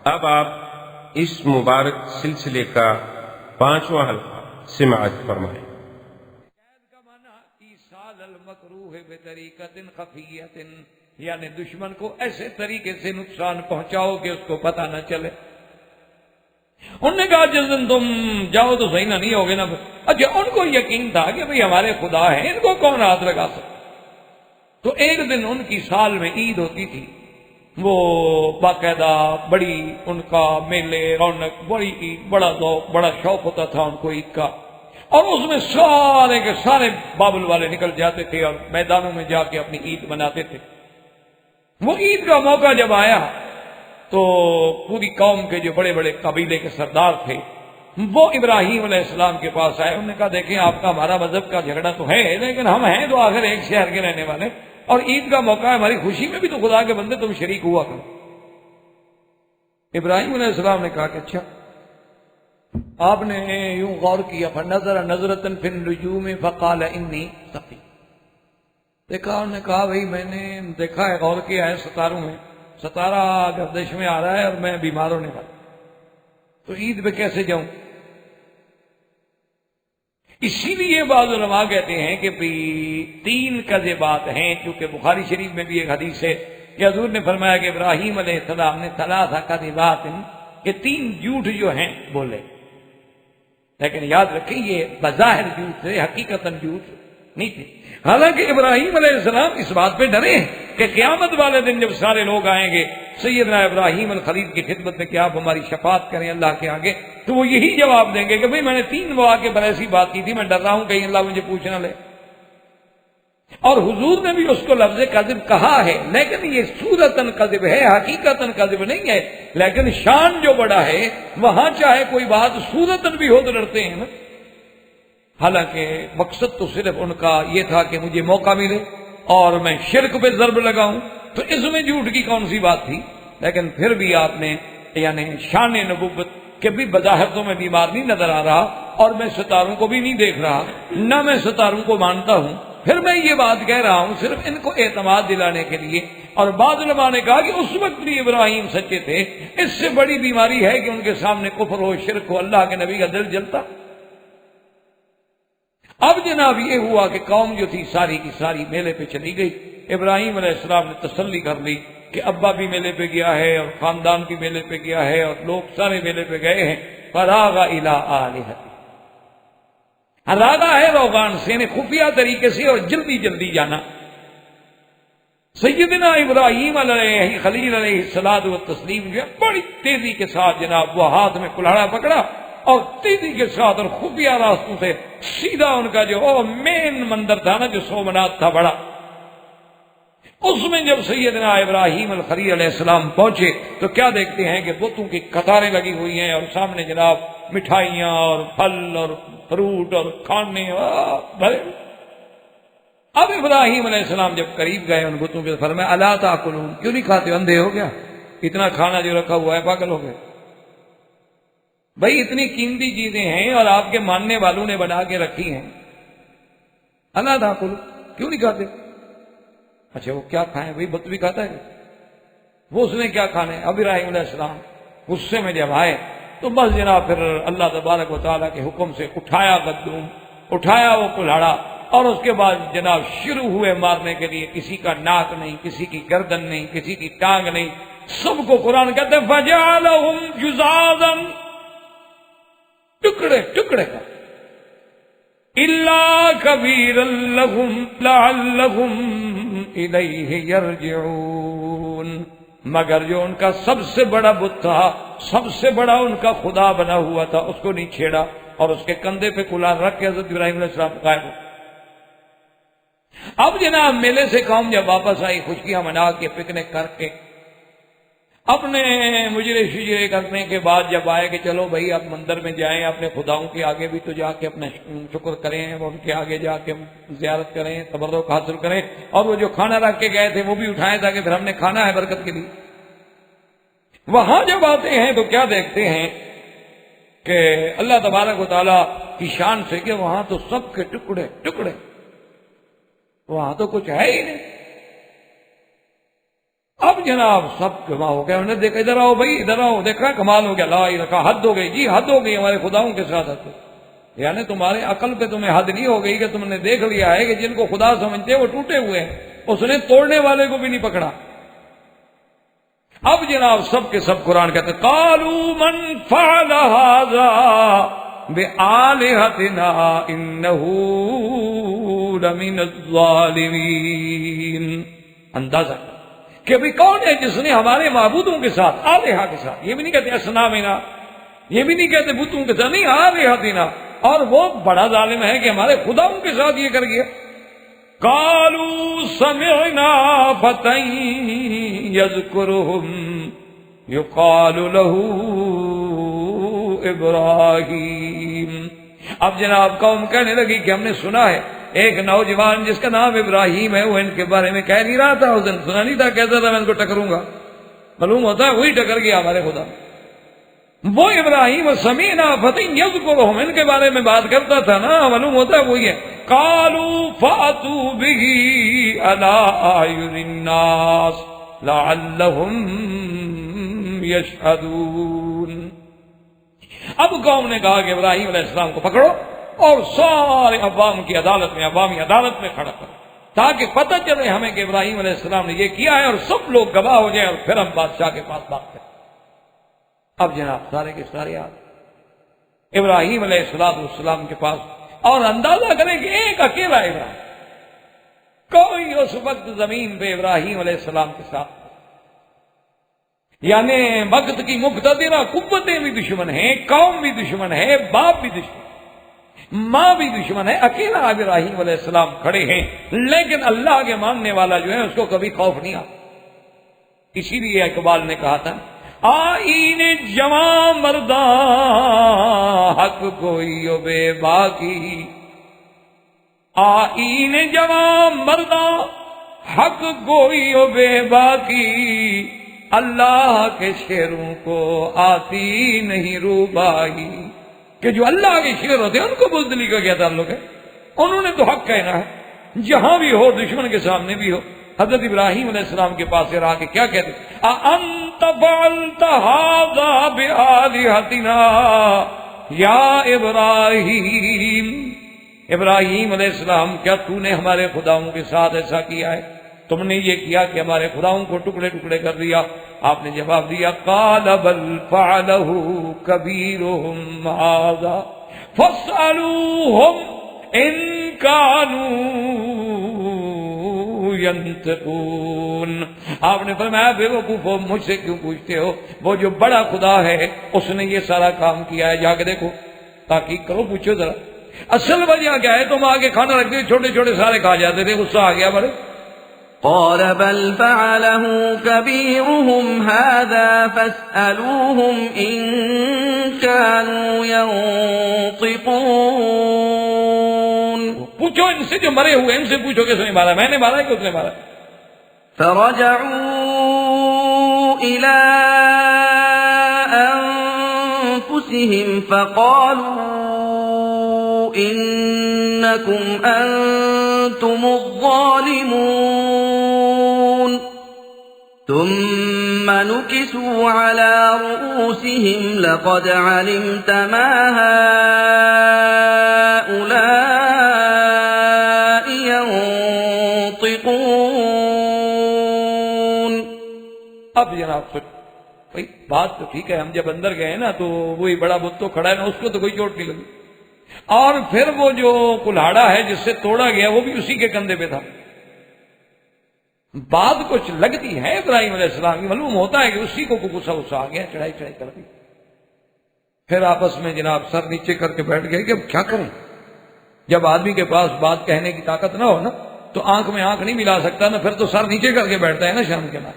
اب آپ اس مبارک سلسلے کا 5واں حلقہ سماعت فرمائیں۔ کا معنی ایصال المکروہ بطریقۃ خفیۃ، یعنی دشمن کو ایسے طریقے سے نقصان پہنچاؤ کہ اس کو پتہ نہ چلے۔ انہوں نے کہا جس دن تم جاؤ تو صحیح نہ نہیں ہوگے نا۔ اچھا، ان کو یقین تھا کہ بھئی ہمارے خدا ہیں، ان کو کون ہاتھ لگا سکتا۔ تو ایک دن ان کی سال میں عید ہوتی تھی، وہ باقاعدہ بڑی ان کا میلے رونق، بڑی عید، بڑا ذوق، بڑا شوق ہوتا تھا ان کو عید کا، اور اس میں سارے کے سارے بابل والے نکل جاتے تھے اور میدانوں میں جا کے اپنی عید مناتے تھے۔ وہ عید کا موقع جب آیا تو پوری قوم کے جو بڑے بڑے قبیلے کے سردار تھے وہ ابراہیم علیہ السلام کے پاس آئے۔ انہوں نے کہا دیکھیں آپ کا ہمارا مذہب کا جھگڑا تو ہے، لیکن ہم ہیں تو آخر ایک شہر کے رہنے والے، اور عید کا موقع ہے، ہماری خوشی میں بھی تو خدا کے بندے تم شریک ہوا کرو۔ ابراہیم علیہ السلام نے کہا کہ اچھا، آپ نے یوں غور کیا، فنظر نظرۃ فی النجوم فقال انی سقیم۔ دیکھا، انہوں نے کہا بھئی میں نے دیکھا ہے، غور کیا ہے ستاروں میں، ستارہ گردش میں آ رہا ہے اور میں بیمار ہونے والا، تو عید پہ کیسے جاؤں؟ اسی لیے بعض علماء کہتے ہیں کہ 3 کذبات ہیں، چونکہ بخاری شریف میں بھی ایک حدیث ہے کہ حضور نے فرمایا کہ ابراہیم علیہ السلام نے 3 کذبات، کہ 3 جھوٹ جو ہیں بولے، لیکن یاد رکھیں یہ بظاہر جھوٹ تھے، حقیقتاً جھوٹ نہیں تھے۔ حالانکہ ابراہیم علیہ السلام اس بات پہ ڈرے ہیں کہ قیامت والے دن جب سارے لوگ آئیں گے سیدنا ابراہیم الخلیل کی خدمت میں کہ آپ ہماری شفاعت کریں اللہ کے آگے، تو وہ یہی جواب دیں گے کہ بھئی میں نے 3 مواقع پر ایسی بات کی تھی، میں ڈر رہا ہوں کہیں اللہ مجھے پوچھ نہ لے۔ اور حضور نے بھی اس کو لفظ کذب کہا ہے، لیکن یہ صورتاً کذب ہے، حقیقتاً کذب نہیں ہے، لیکن شان جو بڑا ہے وہاں چاہے کوئی بات صورتاً بھی ہو تو ڈرتے ہیں نا۔ حالانکہ مقصد تو صرف ان کا یہ تھا کہ مجھے موقع ملے اور میں شرک پہ ضرب لگاؤں، تو اس میں جھوٹ کی کون سی بات تھی؟ لیکن پھر بھی آپ نے یعنی شان نبوت کہ بھی بظاہر تو میں بیمار نہیں نظر آ رہا اور میں ستاروں کو بھی نہیں دیکھ رہا، نہ میں ستاروں کو مانتا ہوں، پھر میں یہ بات کہہ رہا ہوں صرف ان کو اعتماد دلانے کے لیے۔ اور بعض علماء نے کہا کہ اس وقت بھی ابراہیم سچے تھے، اس سے بڑی بیماری ہے کہ ان کے سامنے کفر ہو، شرک ہو، اللہ کے نبی کا دل جلتا۔ اب جناب یہ ہوا کہ قوم جو تھی ساری کی ساری میلے پہ چلی گئی۔ ابراہیم علیہ السلام نے تسلی کر لی کہ ابا بھی میلے پہ گیا ہے اور خاندان بھی میلے پہ گیا ہے اور لوگ سارے میلے پہ گئے ہیں۔ فراغ الی آلہتہ، راغا ہے روغان سے، یعنی خفیہ طریقے سے اور جلدی جلدی جانا۔ سیدنا ابراہیم علیہ خلیل علیہ الصلوۃ والتسلیم جو ہے بڑی تیزی کے ساتھ جناب وہ ہاتھ میں کلہاڑا پکڑا اور تیزی کے ساتھ اور خفیہ راستوں سے سیدھا ان کا جو مین مندر تھا نا، جو سومنات تھا بڑا، اس میں جب سیدنا ابراہیم الخلیل علیہ السلام پہنچے تو کیا دیکھتے ہیں کہ بتوں کی قطاریں لگی ہوئی ہیں اور سامنے جناب مٹھائیاں اور پھل اور فروٹ اور کھانے بھرے۔ اب ابراہیم علیہ السلام جب قریب گئے ان بتوں کے، فرمایا الا تاکلون، کیوں نہیں کھاتے؟ اندھے ہو گیا؟ اتنا کھانا جو رکھا ہوا ہے پاگل ہو گئے؟ بھائی اتنی قیمتی چیزیں ہیں اور آپ کے ماننے والوں نے بنا کے رکھی ہیں، الا تاکلون، کیوں نہیں کھاتے؟ اچھا وہ کیا کھائیں؟ بھائی بت بھی کھاتا ہے، وہ اس نے کیا کھانا ہے؟ اب ابراہیم علیہ السلام غصے میں جب آئے تو بس جناب پھر اللہ تبارک و تعالیٰ کے حکم سے اٹھایا گدوم، اٹھایا وہ کلہاڑا، اور اس کے بعد جناب شروع ہوئے مارنے کے لیے۔ کسی کا ناک نہیں، کسی کی گردن نہیں، کسی کی ٹانگ نہیں، سب کو قرآن کہتے ہیں فجعلہم جزازا، ٹکڑے ٹکڑے کا، الا کبیرا لہم لعلہم الیہ یرجعون، مگر جو ان کا سب سے بڑا بت تھا، سب سے بڑا ان کا خدا بنا ہوا تھا، اس کو نہیں چھیڑا اور اس کے کندھے پہ کلہاڑ رکھ کے حضرت ابراہیم علیہ السلام غائب ہو۔ اب جناب میلے سے قوم جب واپس آئی خوشیاں منا کے، پکنک کر کے، اپنے مجرے شجرے کرنے کے بعد جب آئے کہ چلو بھائی اب مندر میں جائیں، اپنے خداؤں کے آگے بھی تو جا کے اپنا شکر کریں، ان کے آگے جا کے زیارت کریں، تبرک حاصل کریں، اور وہ جو کھانا رکھ کے گئے تھے وہ بھی اٹھائیں تاکہ پھر ہم نے کھانا ہے برکت کے لیے۔ وہاں جب آتے ہیں تو کیا دیکھتے ہیں کہ اللہ تبارک و تعالیٰ کی شان سے کہ وہاں تو سب کے ٹکڑے ٹکڑے، وہاں تو کچھ ہے ہی نہیں۔ اب جناب سب جمع ہو گئے، انہوں نے دیکھا ادھر آؤ بھائی ادھر آؤ، دیکھا کمال ہو گیا، لا الہ الا، حد ہو گئی جی، حد ہو گئی ہمارے خداؤں کے ساتھ حد، یعنی تمہارے عقل پہ تمہیں حد نہیں ہو گئی کہ تم نے دیکھ لیا ہے کہ جن کو خدا سمجھتے ہیں وہ ٹوٹے ہوئے ہیں، اس نے توڑنے والے کو بھی نہیں پکڑا۔ اب جناب سب کے سب قرآن کہتے ہیں قالوا من فعل هذا بآلہتنا انہ لمن الظالمین، اندازہ کہ بھی کون ہے جس نے ہمارے معبودوں کے ساتھ، آلہہ کے ساتھ، یہ بھی نہیں کہتے اصنامنا، یہ بھی نہیں کہتے بتوں کے ساتھ، نہیں آلہتنا، اور وہ بڑا ظالم ہے کہ ہمارے خداؤں کے ساتھ یہ کر گیا۔ قالوا سمعنا فتى يذكرهم يقال له ابراہیم۔ اب جناب قوم کہنے لگی کہ ہم نے سنا ہے ایک نوجوان جس کا نام ابراہیم ہے، وہ ان کے بارے میں کہہ نہیں رہا تھا، اس دن سنا نہیں تھا، کہتا تھا میں ان کو ٹکروں گا، معلوم ہوتا ہے وہی ٹکر گیا ہمارے خدا، وہ ابراہیم سمینا فتى یذکرہم، ان کے بارے میں بات کرتا تھا نا، معلوم ہوتا ہے وہی ہے۔ قالوا فاتوا به على اعین الناس لعلهم یشهدون۔ اب قوم نے کہا کہ ابراہیم علیہ السلام کو پکڑو اور سارے عوام کی عدالت میں، عوامی عدالت میں کھڑا کرو، تاکہ پتہ چلے ہمیں کہ ابراہیم علیہ السلام نے یہ کیا ہے، اور سب لوگ گواہ ہو جائیں، اور پھر ہم بادشاہ کے پاس بات کریں۔ اب جناب سارے کے سارے آ ابراہیم علیہ السلام کے پاس، اور اندازہ کریں کہ ایک اکیلا ابراہیم، کوئی اس وقت زمین پہ ابراہیم علیہ السلام کے ساتھ، یعنی وقت کی مقتدرہ قوتیں بھی دشمن ہیں، قوم بھی دشمن ہے، باپ بھی دشمن، ماں بھی دشمن ہے، اکیلا ابراہیم علیہ السلام کھڑے ہیں، لیکن اللہ کے ماننے والا جو ہے اس کو کبھی خوف نہیں آتا۔ اسی لیے اقبال نے کہا تھا آئین جواں مرداں حق کوئی و بے باکی، آئین جواں مرداں حق کوئی و بے باکی، اللہ کے شعروں کو آتی نہیں روبائی، کہ جو اللہ کے شعر ہوتے ہیں ان کو بزدلی کا کیا تعلق ہے، انہوں نے تو حق کہنا ہے، جہاں بھی ہو، دشمن کے سامنے بھی ہو۔ حضرت ابراہیم علیہ السلام کے پاس سے رہا کہ کیا کہتے اَأَنْتَ فَعَلْتَ هَذَا بِآلِهَتِنَا یا ابراہیم، ابراہیم علیہ السلام کیا تو نے ہمارے خداؤں کے ساتھ ایسا کیا ہے، تم نے یہ کیا کہ ہمارے خداؤں کو ٹکڑے ٹکڑے کر دیا؟ آپ نے جواب دیا قَالَ بَلْ فَعَلَهُ كَبِيرُهُمْ هَذَا فَاسْأَلُوهُمْ إِنْ كَانُوا ينطقون۔ آپ نے فرمایا بے وقوفو مجھ سے کیوں پوچھتے ہو، وہ جو بڑا خدا ہے اس نے یہ سارا کام کیا ہے، جا کے دیکھو، تحقیق کرو، پوچھو ذرا اصل وجہ کیا ہے۔ تم آگے کھانا رکھتے چھوٹے چھوٹے سارے کھا جاتے تھے، غصہ آ گیا بڑے۔ قال بل فعله كبيرهم هذا فاسألوهم إن كانوا ينطقون۔ پوچھو ان سے جو مرے ہوئے، ان سے پوچھو کس نے مارا، میں نے مارا ہے کہ اس نے مارا؟ فرجعوا إلى أنفسهم فقالوا إنكم أنتم الظالمون، ثم نكسوا على رؤوسهم لقد علمت ما هؤلاء ينطقون۔ اب جناب سن بھائی بات تو ٹھیک ہے، ہم جب اندر گئے نا تو وہی بڑا بت تو کھڑا ہے نا، اس کو تو کوئی چوٹ نہیں لگی، اور پھر وہ جو کلہاڑا ہے جس سے توڑا گیا وہ بھی اسی کے کندھے پہ تھا۔ بات کچھ لگتی ہے ابراہیم علیہ السلام کی، معلوم ہوتا ہے کہ اسی کو غصہ غصہ آ گیا، چڑھائی چڑھائی کر دی۔ پھر آپس میں جناب سر نیچے کر کے بیٹھ گئے کہ اب کیا کریں۔ جب آدمی کے پاس بات کہنے کی طاقت نہ ہو نا تو آنکھ میں آنکھ نہیں ملا سکتا نا، پھر تو سر نیچے کر کے بیٹھتا ہے نا شرم کے بعد۔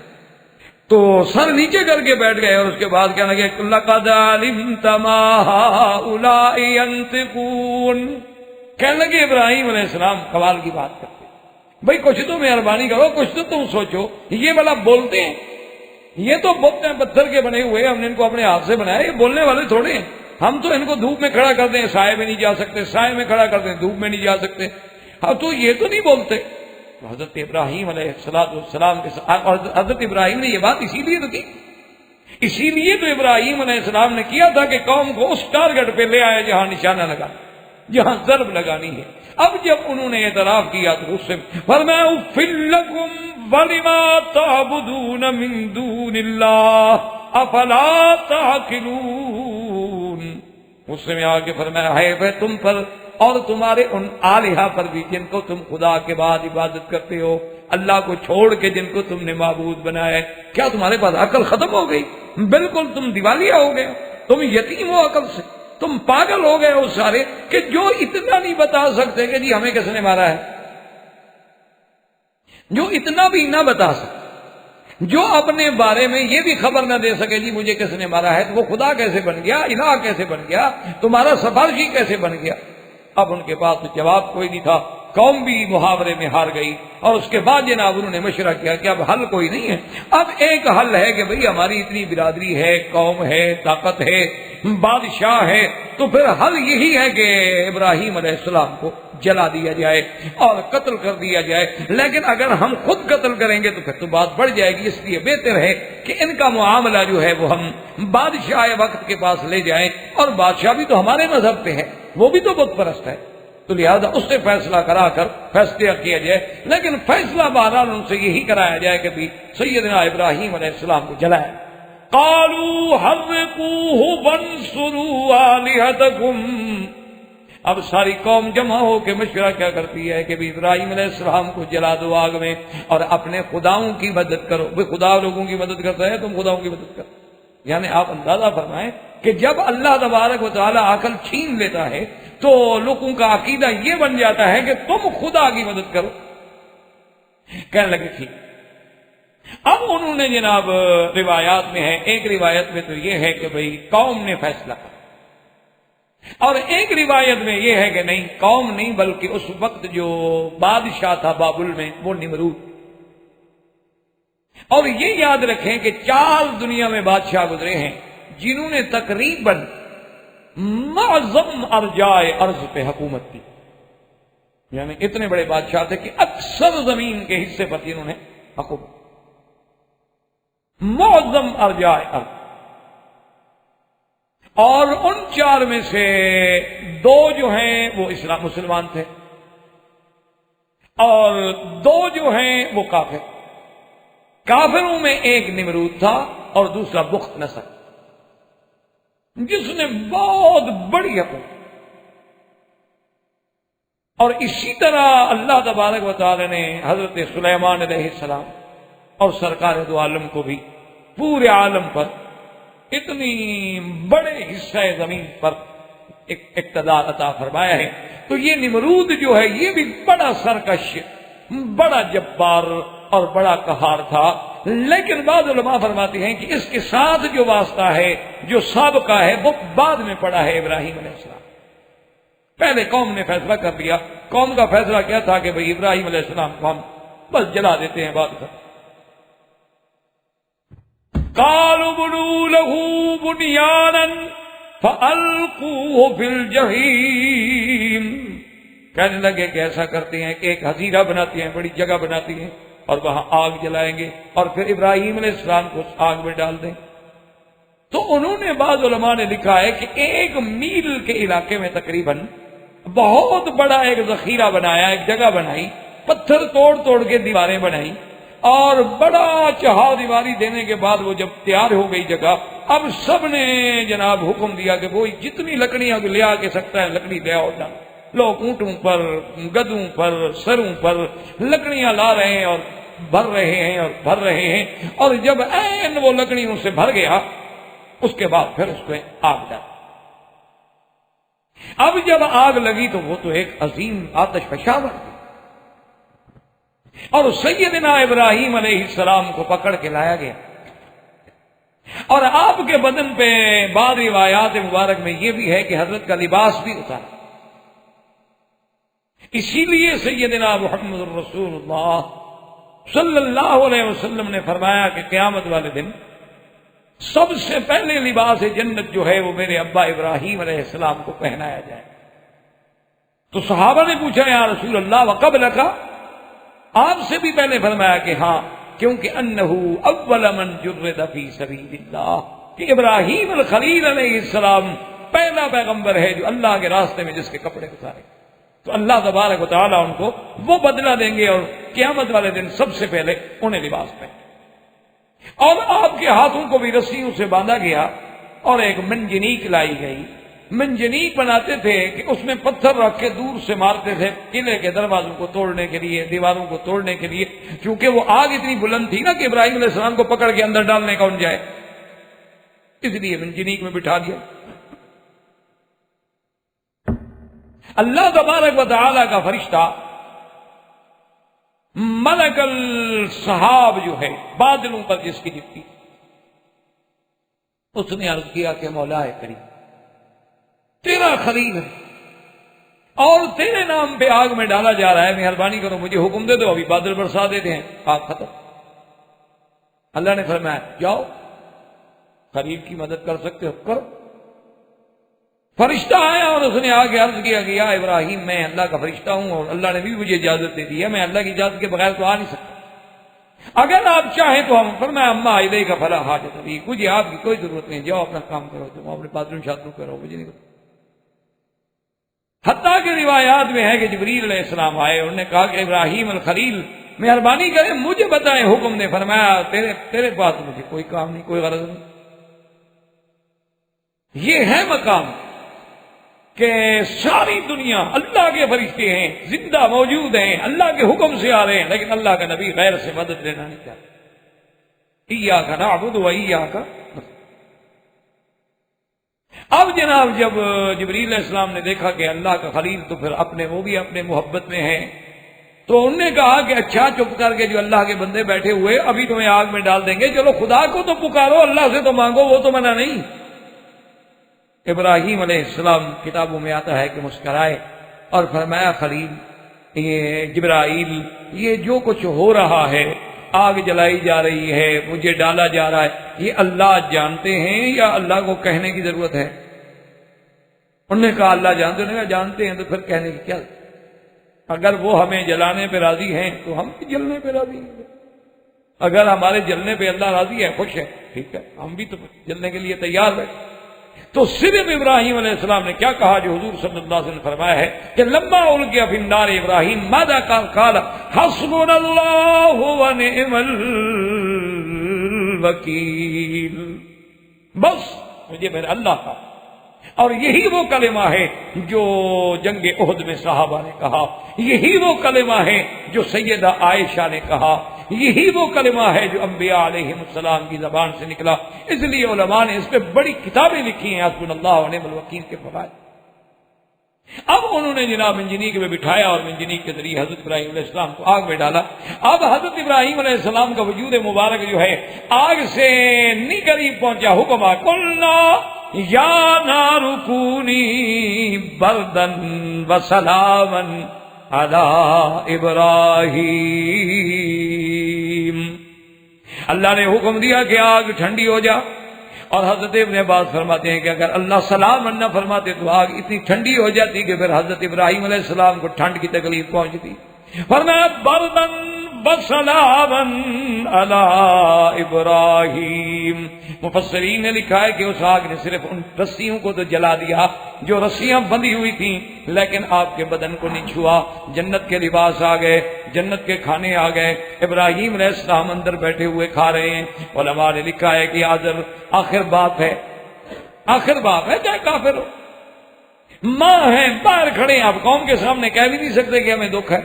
تو سر نیچے کر کے بیٹھ گئے اور اس کے بعد کہنے لگے لَقَدْ عَلِمْتَ مَا هَؤُلَاءِ يَنطِقُونَ۔ کہنے لگے ابراہیم علیہ السلام قوال کی بات کرتے، بھئی کچھ تو مہربانی کرو، کچھ تو تم سوچو، یہ والا بولتے ہیں، یہ تو بت ہیں پتھر کے بنے ہوئے، ہم نے ان کو اپنے ہاتھ سے بنایا، یہ بولنے والے تھوڑے ہیں، ہم تو ان کو دھوپ میں کھڑا کر دیں سائے میں نہیں جا سکتے، سائے میں کھڑا کر دیں دھوپ میں نہیں جا سکتے، اب تو یہ تو نہیں بولتے، حضرت ابراہیم علیہ السلام کے ساتھ، اور حضرت ابراہیم نے یہ بات اسی لیے تو کی، اسی لیے تو ابراہیم علیہ السلام نے کیا تھا کہ قوم کو اس ٹارگٹ پہ لے آئے جہاں نشانہ لگا، جہاں ضرب لگانی ہے۔ اب جب انہوں نے اعتراف کیا تو اس سے فرمایا اُفِّل لَكُمْ وَلِمَا تَعْبُدُونَ مِن دُونِ اللَّهِ أَفَلَا تَعْقِلُونَ۔ غصے میں آ کے فرمایا ہے تم پر اور تمہارے ان آلہہ پر بھی جن کو تم خدا کے بعد عبادت کرتے ہو، اللہ کو چھوڑ کے جن کو تم نے معبود بنایا ہے، کیا تمہارے پاس عقل ختم ہو گئی؟ بالکل تم دیوالیہ ہو گئے، تم یتیم ہو عقل سے، تم پاگل ہو گئے ہو سارے، کہ جو اتنا نہیں بتا سکتے کہ جی ہمیں کس نے مارا ہے، جو اتنا بھی نہ بتا سکتے، جو اپنے بارے میں یہ بھی خبر نہ دے سکے جی مجھے کس نے مارا ہے، تو وہ خدا کیسے بن گیا، الہ کیسے بن گیا، تمہارا سفارشی کیسے بن گیا؟ اب ان کے پاس تو جواب کوئی نہیں تھا، قوم بھی محاورے میں ہار گئی، اور اس کے بعد جناب انہوں نے مشورہ کیا کہ اب حل کوئی نہیں ہے، اب ایک حل ہے کہ بھئی ہماری اتنی برادری ہے، قوم ہے، طاقت ہے، بادشاہ ہے، تو پھر حل یہی ہے کہ ابراہیم علیہ السلام کو جلا دیا جائے اور قتل کر دیا جائے، لیکن اگر ہم خود قتل کریں گے تو پھر تو بات بڑھ جائے گی، اس لیے بہتر ہے کہ ان کا معاملہ جو ہے وہ ہم بادشاہ وقت کے پاس لے جائیں، اور بادشاہ بھی تو ہمارے مذہب پہ ہے، وہ بھی تو بت پرست ہے، تو لہذا اس سے فیصلہ کرا کر فیصلہ کیا جائے، لیکن فیصلہ بہرحال ان سے یہی کرایا جائے کہ بھی سیدنا ابراہیم علیہ السلام کو جلائے۔ قالوا حرقوه وانصروا آلهتكم۔ اب ساری قوم جمع ہو کے مشورہ کیا کرتی ہے کہ بھی ابراہیم علیہ السلام کو جلا دو آگ میں، اور اپنے خداؤں کی مدد کرو، بھئی خدا لوگوں کی مدد کرتا ہے، تم خداؤں کی مدد کرو۔ یعنی آپ اندازہ فرمائیں کہ جب اللہ تبارک و تعالی عقل چھین لیتا ہے تو لوگوں کا عقیدہ یہ بن جاتا ہے کہ تم خدا کی مدد کرو۔ کہنے لگے ٹھیک۔ اب انہوں نے جناب روایات میں ہے، ایک روایت میں تو یہ ہے کہ بھئی قوم نے فیصلہ کیا، اور ایک روایت میں یہ ہے کہ نہیں، قوم نہیں بلکہ اس وقت جو بادشاہ تھا بابل میں وہ نمرود۔ اور یہ یاد رکھیں کہ 4 دنیا میں بادشاہ گزرے ہیں جنہوں نے تقریباً معظم ارجائے ارض پہ حکومت کی، یعنی اتنے بڑے بادشاہ تھے کہ اکثر زمین کے حصے پر انہوں نے حکومت، معظم ارجائے ارض۔ اور ان 4 میں سے 2 جو ہیں وہ مسلمان تھے، اور 2 جو ہیں وہ کافر۔ کافروں میں ایک نمرود تھا اور دوسرا بخت نصر، جس نے بہت بڑی حکومت۔ اور اسی طرح اللہ تبارک و تعالی نے حضرت سلیمان علیہ السلام اور سرکار دو عالم کو بھی پورے عالم پر اتنی بڑے حصہ زمین پر اقتدار عطا فرمایا ہے۔ تو یہ نمرود جو ہے یہ بھی بڑا سرکش، بڑا جبار اور بڑا قہار تھا، لیکن بعض علماء فرماتے ہیں کہ اس کے ساتھ جو واسطہ ہے، جو سابقہ ہے، وہ بعد میں پڑا ہے ابراہیم علیہ السلام۔ پہلے قوم نے فیصلہ کر لیا، قوم کا فیصلہ کیا تھا کہ بھئی ابراہیم علیہ السلام کو ہم بس جلا دیتے ہیں، بات کر۔ قالوا بنوا له بنيانا فألقوه في الجحيم۔ کہنے لگے کہ ایسا کرتے ہیں کہ ایک حظیرہ بناتے ہیں، بڑی جگہ بناتی ہیں، اور وہاں آگ جلائیں گے اور پھر ابراہیم علیہ السلام کو اس آگ میں ڈال دیں۔ تو انہوں نے بعض علماء نے لکھا ہے کہ 1 میل کے علاقے میں تقریباً بہت بڑا ایک ذخیرہ بنایا، ایک جگہ بنائی، پتھر توڑ توڑ کے دیواریں بنائی، اور بڑا چہا دیواری دینے کے بعد وہ جب تیار ہو گئی جگہ، اب سب نے جناب حکم دیا کہ وہ جتنی لکڑیاں لے آ کے سکتا ہے لکڑی لے آؤ۔ لوگ اونٹوں پر، گدوں پر، سروں پر لکڑیاں لا رہے ہیں اور بھر رہے ہیں اور بھر رہے ہیں، اور جب عین وہ لکڑیوں سے بھر گیا اس کے بعد پھر اس پہ آگ ڈال۔ اب جب آگ لگی تو وہ تو ایک عظیم آتش فشاں بن گئی، اور سیدنا ابراہیم علیہ السلام کو پکڑ کے لایا گیا، اور آپ کے بدن پہ بعض روایات مبارک میں یہ بھی ہے کہ حضرت کا لباس بھی اتارا۔ اسی لیے سیدنا محمد رسول اللہ صلی اللہ علیہ وسلم نے فرمایا کہ قیامت والے دن سب سے پہلے لباس جنت جو ہے وہ میرے ابا ابراہیم علیہ السلام کو پہنایا جائے۔ تو صحابہ نے پوچھا یا رسول اللہ وقبلک، آپ سے بھی پہلے فرمایا کہ ہاں، کیونکہ انہو اول من جرد فی سبیل اللہ، کہ ابراہیم الخلیل علیہ السلام پہلا پیغمبر ہے جو اللہ کے راستے میں جس کے کپڑے اتارے، تو اللہ تبارک و تعالیٰ ان کو وہ بدلہ دیں گے اور قیامت والے دن سب سے پہلے انہیں لباس پہنے، اور آپ کے ہاتھوں کو بھی رسیوں سے باندھا گیا اور ایک منجنیق لائی گئی۔ منجنیق بناتے تھے کہ اس میں پتھر رکھ کے دور سے مارتے تھے قلعے کے دروازوں کو توڑنے کے لیے، دیواروں کو توڑنے کے لیے، کیونکہ وہ آگ اتنی بلند تھی نا کہ ابراہیم علیہ السلام کو پکڑ کے اندر ڈالنے کون جائے، اس لیے منجنیق میں بٹھا دیا۔ اللہ تبارک و تعالی کا فرشتہ ملک السحاب جو ہے، بادلوں پر جس کی ڈپٹی، اس نے عرض کیا کہ مولا کریم، تیرا خلیل ہے اور تیرے نام پہ آگ میں ڈالا جا رہا ہے، مہربانی کرو مجھے حکم دے دو، ابھی بادل برسا دیتے ہیں، آگ ختم۔ اللہ نے فرمایا جاؤ، خلیل کی مدد کر سکتے ہو کرو۔ فرشتہ آیا اور اس نے آگے عرض کیا کہ یا ابراہیم، میں اللہ کا فرشتہ ہوں اور اللہ نے بھی مجھے اجازت دے دی ہے، میں اللہ کی اجازت کے بغیر تو آ نہیں سکتا، اگر آپ چاہیں تو ہم۔ فرمایا اما الیہ کا فلا حاجت ابھی، مجھے آپ کی کوئی ضرورت نہیں، جاؤ اپنا کام کرو، تم اپنے باتھ شاتروں کرو، مجھے نہیں پتا۔ حتیٰ کہ روایات میں ہے کہ جبریل علیہ السلام آئے، انہوں نے کہا کہ ابراہیم الخلیل مہربانی کریں مجھے بتائیں حکم نے۔ فرمایا تیرے پاس مجھے کوئی کام نہیں، کوئی غرض نہیں۔ یہ ہے مقام کہ ساری دنیا اللہ کے فرشتے ہیں، زندہ موجود ہیں، اللہ کے حکم سے آ رہے ہیں، لیکن اللہ کا نبی غیر سے مدد لینا نہیں چاہتا۔ ایاک نعبد و ایاک نستعین۔ اب جناب جب جبریل علیہ السلام نے دیکھا کہ اللہ کا خلیل تو پھر وہ بھی اپنے محبت میں ہیں، تو انہوں نے کہا کہ اچھا چپ کر کے جو اللہ کے بندے بیٹھے ہوئے ابھی تمہیں آگ میں ڈال دیں گے، چلو خدا کو تو پکارو، اللہ سے تو مانگو، وہ تو منع نہیں۔ ابراہیم علیہ السلام کتابوں میں آتا ہے کہ مسکرائے اور فرمایا خلیل، یہ جبرائیل، یہ جو کچھ ہو رہا ہے، آگ جلائی جا رہی ہے، مجھے ڈالا جا رہا ہے، یہ اللہ جانتے ہیں یا اللہ کو کہنے کی ضرورت ہے؟ انہوں نے کہا اللہ جانتے ہیں۔ جانتے ہیں تو پھر کہنے کی کیا؟ اگر وہ ہمیں جلانے پہ راضی ہیں تو ہم بھی جلنے پہ راضی ہیں، اگر ہمارے جلنے پہ اللہ راضی ہے، خوش ہے، ٹھیک ہے، ہم بھی تو جلنے کے لیے تیار ہیں۔ تو صرف ابراہیم علیہ السلام نے کیا کہا جو حضور صلی اللہ علیہ وسلم نے فرمایا ہے کہ لما القیا فی النار ابراہیم ماذا قال؟ حسبنا اللہ ونعم الوکیل، بس مجھے میرے اللہ کا۔ اور یہی وہ کلمہ ہے جو جنگ احد میں صحابہ نے کہا، یہی وہ کلمہ ہے جو سیدہ عائشہ نے کہا، یہی وہ کلمہ ہے جو انبیاء علیہ السلام کی زبان سے نکلا۔ اس لیے علماء نے اس پہ بڑی کتابیں لکھی ہیں، حسبنا اللہ ونعم الوکیل کے فوائد۔ اب انہوں نے جناب منجنیق میں بٹھایا اور منجنیق کے ذریعے حضرت ابراہیم علیہ السلام کو آگ میں ڈالا۔ اب حضرت ابراہیم علیہ السلام کا وجود مبارک جو ہے آگ سے نہیں قریب پہنچا، حکم آ قلنا یا نار کونی بردن وسلاما علی ابراہیم۔ اللہ نے حکم دیا کہ آگ ٹھنڈی ہو جا، اور حضرت ابن عباس فرماتے ہیں کہ اگر اللہ سلام نہ فرماتے تو آگ اتنی ٹھنڈی ہو جاتی کہ پھر حضرت ابراہیم علیہ السلام کو ٹھنڈ کی تکلیف پہنچتی۔ فرمایا بردن وسلاما علی ابراہیم۔ مفسرین نے لکھا ہے کہ اس آگ نے صرف ان رسیوں کو تو جلا دیا جو رسیاں بندھی ہوئی تھیں، لیکن آپ کے بدن کو نہیں چھوا۔ جنت کے لباس آ گئے، جنت کے کھانے آ گئے، ابراہیم علیہ السلام اندر بیٹھے ہوئے کھا رہے ہیں۔ علماء نے لکھا ہے کہ آخر باپ ہے، آخر باپ ہے چاہے کافر ہو، ماں ہے، باہر کھڑے ہیں، آپ قوم کے سامنے کہہ بھی نہیں سکتے کہ ہمیں دکھ ہے،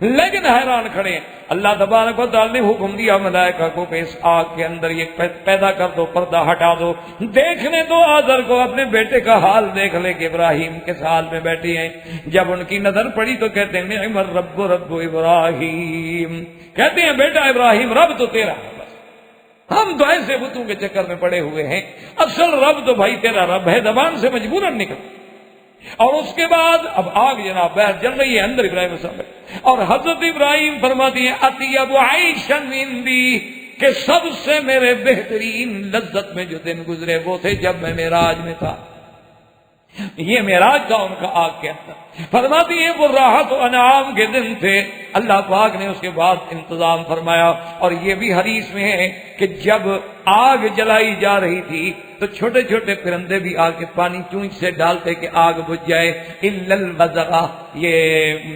لیکن حیران کھڑے ہیں۔ اللہ تبارک و تعالی نے حکم دیا ملائکہ کو کہ اس آگ کے اندر یہ پیدا کر دو، پردہ ہٹا دو، دیکھنے دو آذر کو، اپنے بیٹے کا حال دیکھ لے کہ ابراہیم کس حال میں بیٹھی ہیں۔ جب ان کی نظر پڑی تو کہتے ہیں نعم الرب رب ابراہیم، کہتے ہیں بیٹا ابراہیم رب تو تیرا ہے، بس ہم تو ایسے بتوں کے چکر میں پڑے ہوئے ہیں، اصل رب تو بھائی تیرا رب ہے، زبان سے مجبوراً نکل۔ اور اس کے بعد اب آگ جناب باہر جل رہی ہے، اندر ابراہیم السلام، اور حضرت ابراہیم فرماتی ہیں اطیب عیشا عندی، کہ سب سے میرے بہترین لذت میں جو دن گزرے وہ تھے جب میں معراج میں تھا۔ یہ معراج تھا ان کا آگ کے اندر۔ فرماتی ہیں وہ راحت و انعام کے دن تھے اللہ پاک نے اس کے بعد انتظام فرمایا۔ اور یہ بھی حدیث میں ہے کہ جب آگ جلائی جا رہی تھی تو چھوٹے چھوٹے پرندے بھی آ کے پانی چونچ سے ڈالتے کہ آگ بجھ جائے، الا البزغہ، یہ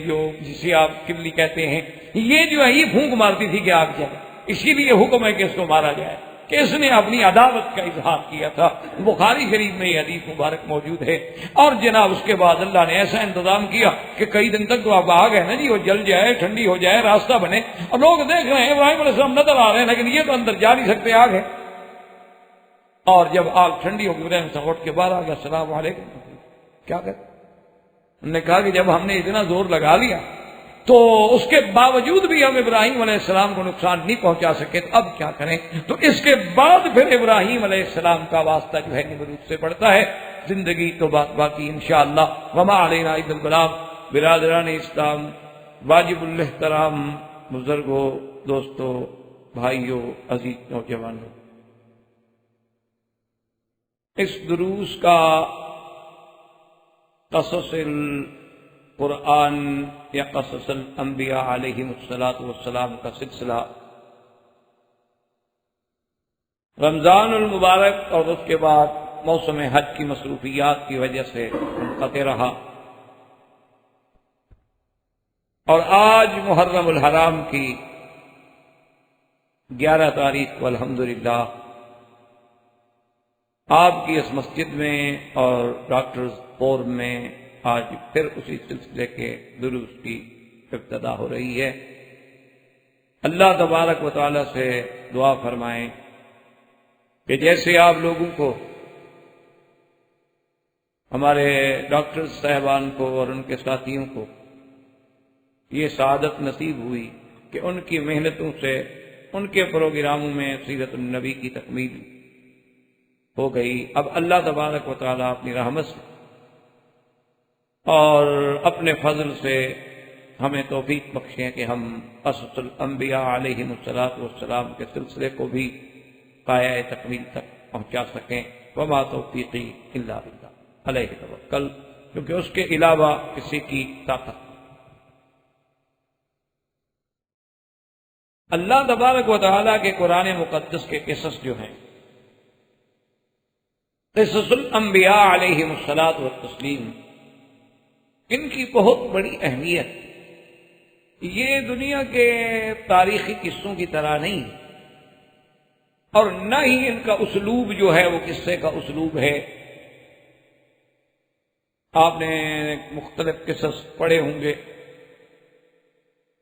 جو جسے آپ کبلی کہتے ہیں، یہ جو ہے یہ پھونک مارتی تھی کہ آگ جلے، اسی لیے حکم ہے کہ اس کو مارا جائے، کہ اس نے اپنی عداوت کا اظہار کیا تھا۔ بخاری شریف میں یہ حدیث مبارک موجود ہے۔ اور جناب اس کے بعد اللہ نے ایسا انتظام کیا کہ کئی دن تک تو اب آگ ہے نا جی، وہ جل جائے، ٹھنڈی ہو جائے، راستہ بنے، اور لوگ دیکھ رہے ہیں ابراہیم علیہ السلام نظر آ رہے ہیں لیکن یہ تو اندر جا نہیں سکتے، آگ ہے۔ اور جب آگ ٹھنڈی ہو گئی ابراہیم سے اٹھ کے باہر آ گیا، السلام علیکم، کیا کہتے؟ انہوں نے کہا کہ جب ہم نے اتنا زور لگا لیا تو اس کے باوجود بھی ہم ابراہیم علیہ السلام کو نقصان نہیں پہنچا سکے، تو اب کیا کریں؟ تو اس کے بعد پھر ابراہیم علیہ السلام کا واسطہ جو ہے نمرود سے پڑتا ہے۔ زندگی تو باقی انشاءاللہ، وما علینا الا البلاغ۔ برادران اسلام، واجب الاحترام بزرگوں، دوستوں، بھائیوں، عزیز نوجوانوں، اس دروس کا قصص قرآن یا قصص الانبیاء علیہم الصلاۃ کا سلسلہ رمضان المبارک اور اس کے بعد موسم حج کی مصروفیات کی وجہ سے منقطع رہا، اور آج محرم الحرام کی 11 تاریخ کو الحمدللہ آپ کی اس مسجد میں اور ڈاکٹرز فورم میں آج پھر اسی سلسلے کے دروس کی ابتدا ہو رہی ہے۔ اللہ تبارک و تعالی سے دعا فرمائیں کہ جیسے آپ لوگوں کو، ہمارے ڈاکٹر صاحبان کو اور ان کے ساتھیوں کو یہ سعادت نصیب ہوئی کہ ان کی محنتوں سے ان کے پروگراموں میں سیرت النبی کی تکمیل ہو گئی، اب اللہ تبارک و تعالی اپنی رحمت سے اور اپنے فضل سے ہمیں توفیق بخشیں کہ ہم قصص الانبیاء علیہم السلام کے سلسلے کو بھی پایۂ تکمیل تک پہنچا سکیں۔ وما توفیقی الا باللہ علیہ توکل، کیونکہ اس کے علاوہ کسی کی طاقت۔ اللہ تبارک و تعالیٰ کے قرآن مقدس کے قصص جو ہیں، قصص الانبیاء علیہم الصلاۃ والتسلیم، ان کی بہت بڑی اہمیت، یہ دنیا کے تاریخی قصوں کی طرح نہیں، اور نہ ہی ان کا اسلوب جو ہے وہ قصے کا اسلوب ہے۔ آپ نے مختلف قصص پڑھے ہوں گے،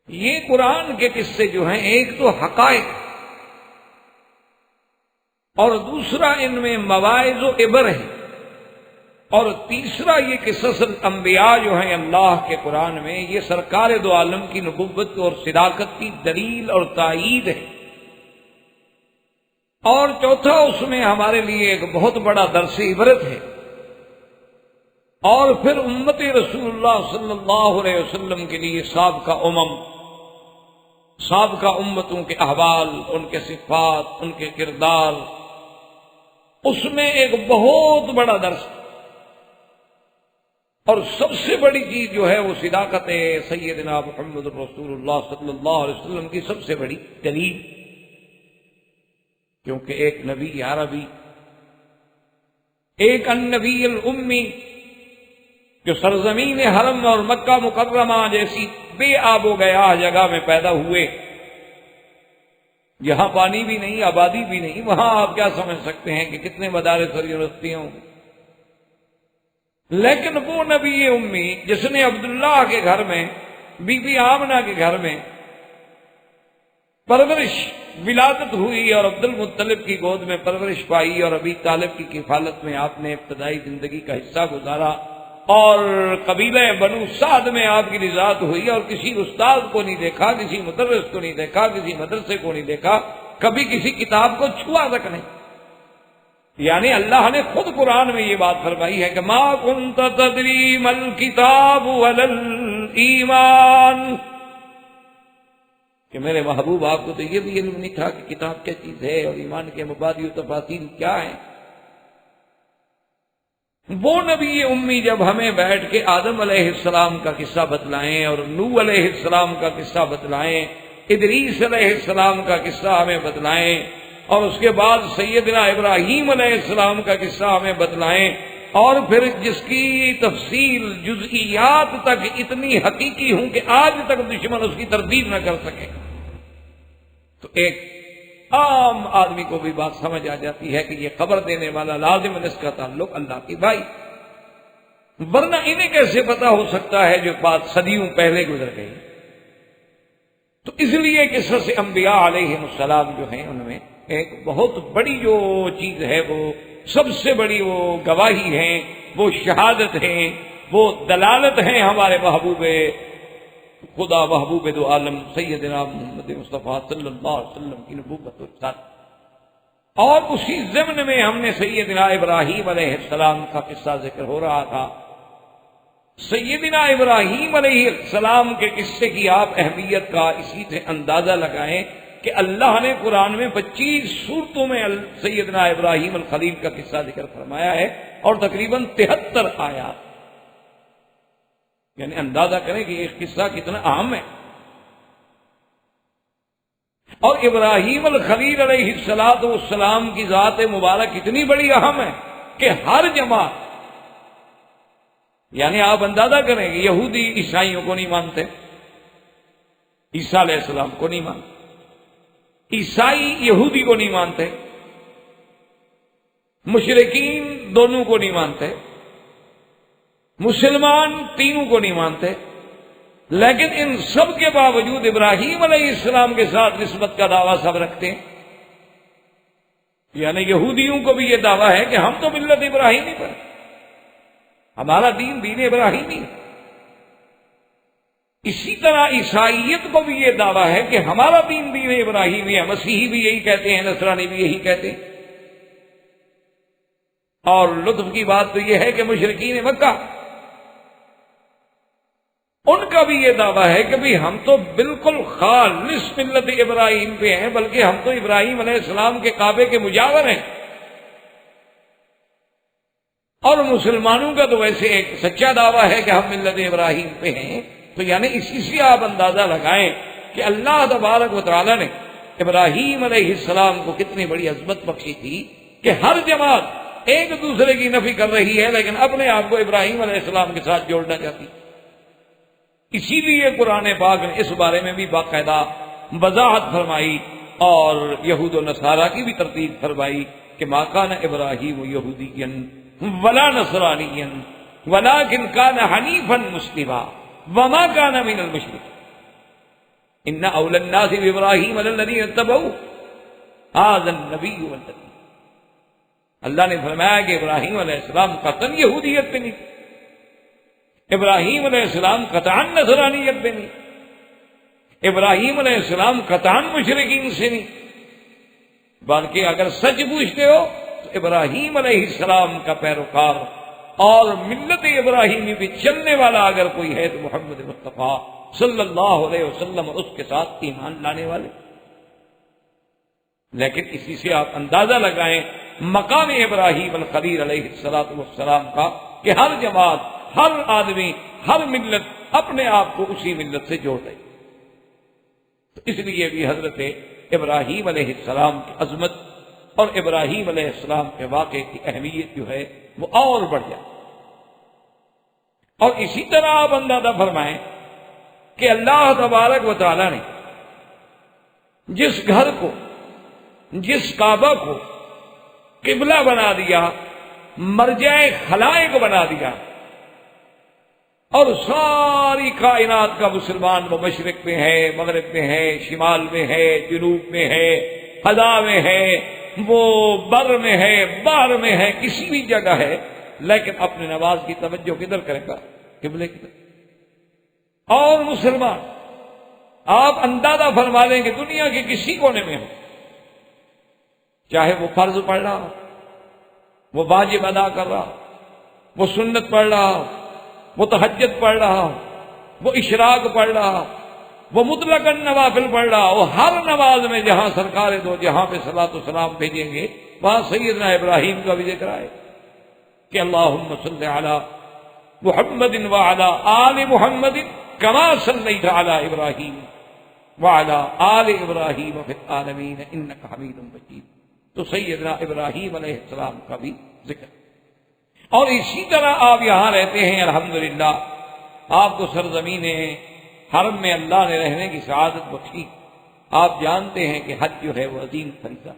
یہ قرآن کے قصے جو ہیں ایک تو حقائق اور دوسرا ان میں مواعظ و عبر ہے، اور تیسرا یہ قصص الانبیاء جو ہیں اللہ کے قرآن میں، یہ سرکار دو عالم کی نبوت اور صداقت کی دلیل اور تائید ہے، اور چوتھا اس میں ہمارے لیے ایک بہت بڑا درس عبرت ہے، اور پھر امت رسول اللہ صلی اللہ علیہ وسلم کے لیے سابقہ امتوں کے احوال، ان کے صفات، ان کے کردار، اس میں ایک بہت بڑا درس ہے۔ اور سب سے بڑی چیز جو ہے وہ صداقت سیدنا محمد رسول اللہ صلی اللہ علیہ وسلم کی سب سے بڑی دلیل، کیونکہ ایک نبی عربی، ایک النبی الامی جو سرزمین حرم اور مکہ مکرمہ جیسی بے آب و گیاہ جگہ میں پیدا ہوئے، جہاں پانی بھی نہیں، آبادی بھی نہیں، وہاں آپ کیا سمجھ سکتے ہیں کہ کتنے مدارس اور یونیورسٹیاں ہوں گی؟ لیکن وہ نبی امی جس نے عبداللہ کے گھر میں، بی بی آمنہ کے گھر میں پرورش، ولادت ہوئی اور عبد المطلب کی گود میں پرورش پائی، اور ابی طالب کی کفالت میں آپ نے ابتدائی زندگی کا حصہ گزارا، اور قبیلہ بنو سعد میں آپ کی رضاعت ہوئی، اور کسی استاد کو نہیں دیکھا، کسی مدرس کو نہیں دیکھا، کسی مدرسے کو نہیں دیکھا، کبھی کسی کتاب کو چھوا تک نہیں۔ یعنی اللہ نے خود قرآن میں یہ بات فرمائی ہے کہ ما کنت تدری ما الکتاب ولا الایمان، کہ میرے محبوب آپ کو تو یہ بھی علم نہیں تھا کہ کتاب کیا چیز ہے اور ایمان کے مبادی و تفاصیل کیا ہیں، وہ نبی امی جب ہمیں بیٹھ کے آدم علیہ السلام کا قصہ بتلائیں اور نوح علیہ السلام کا قصہ بتلائیں، ادریس علیہ السلام کا قصہ ہمیں بتلائیں، اور اس کے بعد سیدنا ابراہیم علیہ السلام کا قصہ ہمیں بتلائیں، اور پھر جس کی تفصیل جزئیات تک اتنی حقیقی ہوں کہ آج تک دشمن اس کی تردید نہ کر سکے، تو ایک عام آدمی کو بھی بات سمجھ آ جاتی ہے کہ یہ خبر دینے والا لازم اس کا تعلق اللہ کی بھائی، ورنہ انہیں کیسے پتا ہو سکتا ہے جو بات صدیوں پہلے گزر گئی؟ تو اس لیے قصص انبیاء علیہ السلام جو ہیں ان میں ایک بہت بڑی جو چیز ہے، وہ سب سے بڑی وہ گواہی ہیں، وہ شہادت ہیں، وہ دلالت ہیں ہمارے محبوب خدا محبوب دو عالم سیدنا محمد مصطفیٰ صلی اللہ علیہ وسلم کی نبوت و رسالت۔ اور اسی ضمن میں ہم نے سیدنا ابراہیم علیہ السلام کا قصہ ذکر ہو رہا تھا۔ سیدنا ابراہیم علیہ السلام کے قصے کی آپ اہمیت کا اسی سے اندازہ لگائیں کہ اللہ نے قرآن میں 25 سورتوں میں سیدنا ابراہیم الخلیل کا قصہ ذکر فرمایا ہے، اور تقریباً 73 آیات، یعنی اندازہ کریں کہ یہ قصہ کتنا اہم ہے۔ اور ابراہیم الخلیل علیہ السلام کی ذات مبارک اتنی بڑی اہم ہے کہ ہر جماعت، یعنی آپ اندازہ کریں کہ یہودی عیسائیوں کو نہیں مانتے، عیسیٰ علیہ السلام کو نہیں مانتے، عیسائی یہودی کو نہیں مانتے، مشرکین دونوں کو نہیں مانتے، مسلمان تینوں کو نہیں مانتے، لیکن ان سب کے باوجود ابراہیم علیہ السلام کے ساتھ نسبت کا دعویٰ سب رکھتے ہیں۔ یعنی یہودیوں کو بھی یہ دعویٰ ہے کہ ہم تو ملت ابراہیمی پر، ہمارا دین دین ابراہیمی ہے۔ اسی طرح عیسائیت کو بھی یہ دعویٰ ہے کہ ہمارا دین دین ابراہیمی ہے، مسیحی بھی یہی کہتے ہیں، نصرانی بھی یہی کہتے ہیں۔ اور لطف کی بات تو یہ ہے کہ مشرکین مکہ، ان کا بھی یہ دعویٰ ہے کہ بھی ہم تو بالکل خالص ملت ابراہیم پہ ہیں، بلکہ ہم تو ابراہیم علیہ السلام کے کعبے کے مجاور ہیں۔ اور مسلمانوں کا تو ویسے ایک سچا دعویٰ ہے کہ ہم ملت ابراہیم پہ ہیں۔ تو یعنی اسی سے آپ اندازہ لگائیں کہ اللہ تبارک و تعالیٰ نے ابراہیم علیہ السلام کو کتنی بڑی عظمت بخشی تھی کہ ہر جماعت ایک دوسرے کی نفی کر رہی ہے لیکن اپنے آپ کو ابراہیم علیہ السلام کے ساتھ جوڑنا چاہتی۔ اسی لیے قرآن پاک نے اس بارے میں بھی باقاعدہ وضاحت فرمائی اور یہود و نصارہ کی بھی ترتیب فرمائی کہ ما کان ابراہیم یہودیا ولا نصرانیا ولکن کان حنیفا مسلما وما کان من المشرکین ان اولی الناس بابراہیم الذین اتبعوہ ھذا النبی والذین۔ اللہ نے فرمایا کہ ابراہیم علیہ السلام قطعاً یہودیت پہ نہیں تھے، ابراہیم علیہ السلام قطعاً نصرانیت پہ نہیں، ابراہیم علیہ السلام قطعاً مشرکین سے نہیں، بلکہ اگر سچ پوچھتے ہو تو ابراہیم علیہ السلام کا پیروکار اور ملت ابراہیمی پہ چلنے والا اگر کوئی ہے تو محمد مصطفیٰ صلی اللہ علیہ وسلم اور اس کے ساتھ ایمان لانے والے۔ لیکن اسی سے آپ اندازہ لگائیں مقام ابراہیم الخلیل علیہ السلام کا کہ ہر جماعت، ہر آدمی، ہر ملت اپنے آپ کو اسی ملت سے جوڑ دے۔ تو اس لیے بھی حضرت ابراہیم علیہ السلام کی عظمت اور ابراہیم علیہ السلام کے واقعے کی اہمیت جو ہے وہ اور بڑھ جائے۔ اور اسی طرح آپ اندازہ فرمائیں کہ اللہ تبارک و تعالی نے جس گھر کو، جس کعبہ کو قبلہ بنا دیا، مرجع خلائق بنا دیا، اور ساری کائنات کا مسلمان وہ مشرق میں ہے، مغرب میں ہے، شمال میں ہے، جنوب میں ہے، فضا میں ہے، وہ بر میں ہے، بحر میں ہے، کسی بھی جگہ ہے، لیکن اپنے نماز کی توجہ کدھر کرے گا؟ قبلے کی طرف۔ اور مسلمان آپ اندازہ فرما لیں کہ دنیا کے کسی کونے میں ہو، چاہے وہ فرض پڑھ رہا ہو، وہ واجب ادا کر رہا ہو، وہ سنت پڑھ رہا ہو، وہ تہجد پڑھ رہا ہو، وہ اشراق پڑھ رہا ہو، وہ مطلقاً نوافل پڑھ رہا ہو، ہر نماز میں جہاں سرکار دو جہاں پہ صلاۃ و سلام بھیجیں گے وہاں سیدنا ابراہیم کا بھی ذکر آئے، کہ اللہم صلی علی محمد وعلی آل محمد کما صلیت علی ابراہیم وعلی آل ابراہیم فی العالمین انک حمید مجید. تو سیدنا ابراہیم علیہ السلام کا بھی ذکر. اور اسی طرح آپ یہاں رہتے ہیں الحمدللہ، آپ کو سرزمین حرم میں اللہ نے رہنے کی سعادت بخشی. آپ جانتے ہیں کہ حج جو ہے وہ عظیم فریضہ.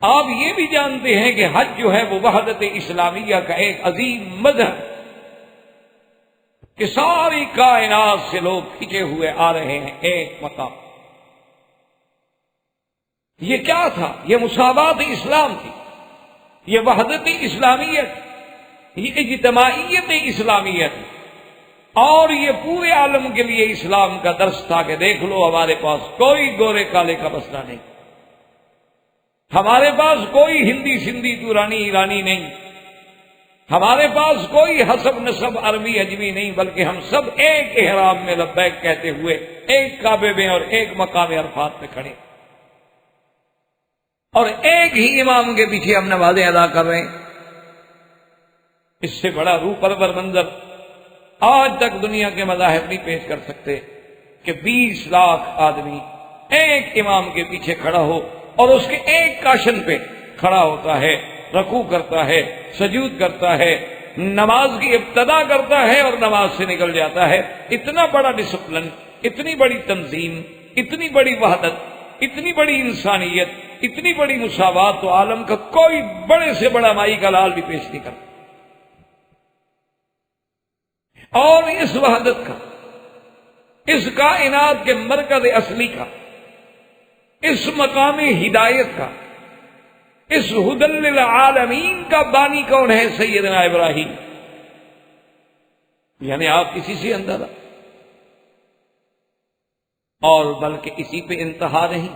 آپ یہ بھی جانتے ہیں کہ حج جو ہے وہ وحدت اسلامیہ کا ایک عظیم مظہر، کہ ساری کائنات سے لوگ کھنچے ہوئے آ رہے ہیں ایک مقام. یہ کیا تھا؟ یہ مساوات اسلام تھی، یہ وحدت اسلامیت، یہ اجتماعیت اسلامیت، اور یہ پورے عالم کے لیے اسلام کا درس تھا کہ دیکھ لو ہمارے پاس کوئی گورے کالے کا مسئلہ نہیں، ہمارے پاس کوئی ہندی سندھی تورانی ایرانی نہیں، ہمارے پاس کوئی حسب نسب عربی اجمی نہیں، بلکہ ہم سب ایک احرام میں لبیک کہتے ہوئے ایک کعبے میں اور ایک مقام عرفات پہ کھڑے، اور ایک ہی امام کے پیچھے ہم نمازیں ادا کر رہے ہیں. اس سے بڑا روح پرور منظر آج تک دنیا کے مذاہب نہیں پیش کر سکتے کہ 20 لاکھ آدمی ایک امام کے پیچھے کھڑا ہو اور اس کے ایک کاشن پہ کھڑا ہوتا ہے، رکوع کرتا ہے، سجود کرتا ہے، نماز کی ابتدا کرتا ہے اور نماز سے نکل جاتا ہے. اتنا بڑا ڈسپلن، اتنی بڑی تنظیم، اتنی بڑی وحدت، اتنی بڑی انسانیت، اتنی بڑی مساوات تو عالم کا کوئی بڑے سے بڑا مائی کا لال بھی پیش نہیں کرتا. اور اس وحدت کا، اس کائنات کے مرکز اصلی کا، اس مقام ہدایت کا، اس ہدی للعالمین کا بانی کون ہے؟ سیدنا ابراہیم. یعنی آپ کسی سے اندازہ، اور بلکہ اسی پہ انتہا نہیں،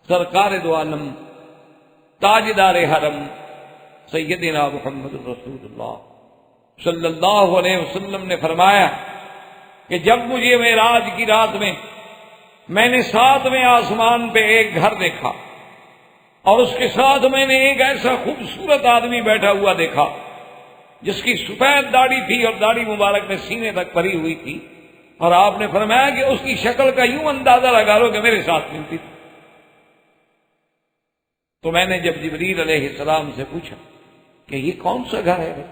سرکار دو عالم تاجدار حرم سیدنا محمد رسول اللہ صلی اللہ علیہ وسلم نے فرمایا کہ جب مجھے معراج کی رات میں نے 7ویں آسمان پہ ایک گھر دیکھا، اور اس کے ساتھ میں نے ایک ایسا خوبصورت آدمی بیٹھا ہوا دیکھا جس کی سفید داڑھی تھی اور داڑھی مبارک میں سینے تک بھری ہوئی تھی، اور آپ نے فرمایا کہ اس کی شکل کا یوں اندازہ لگا لو کہ میرے ساتھ ملتی تھی. تو میں نے جب جبریل علیہ السلام سے پوچھا کہ یہ کون سا گھر ہے،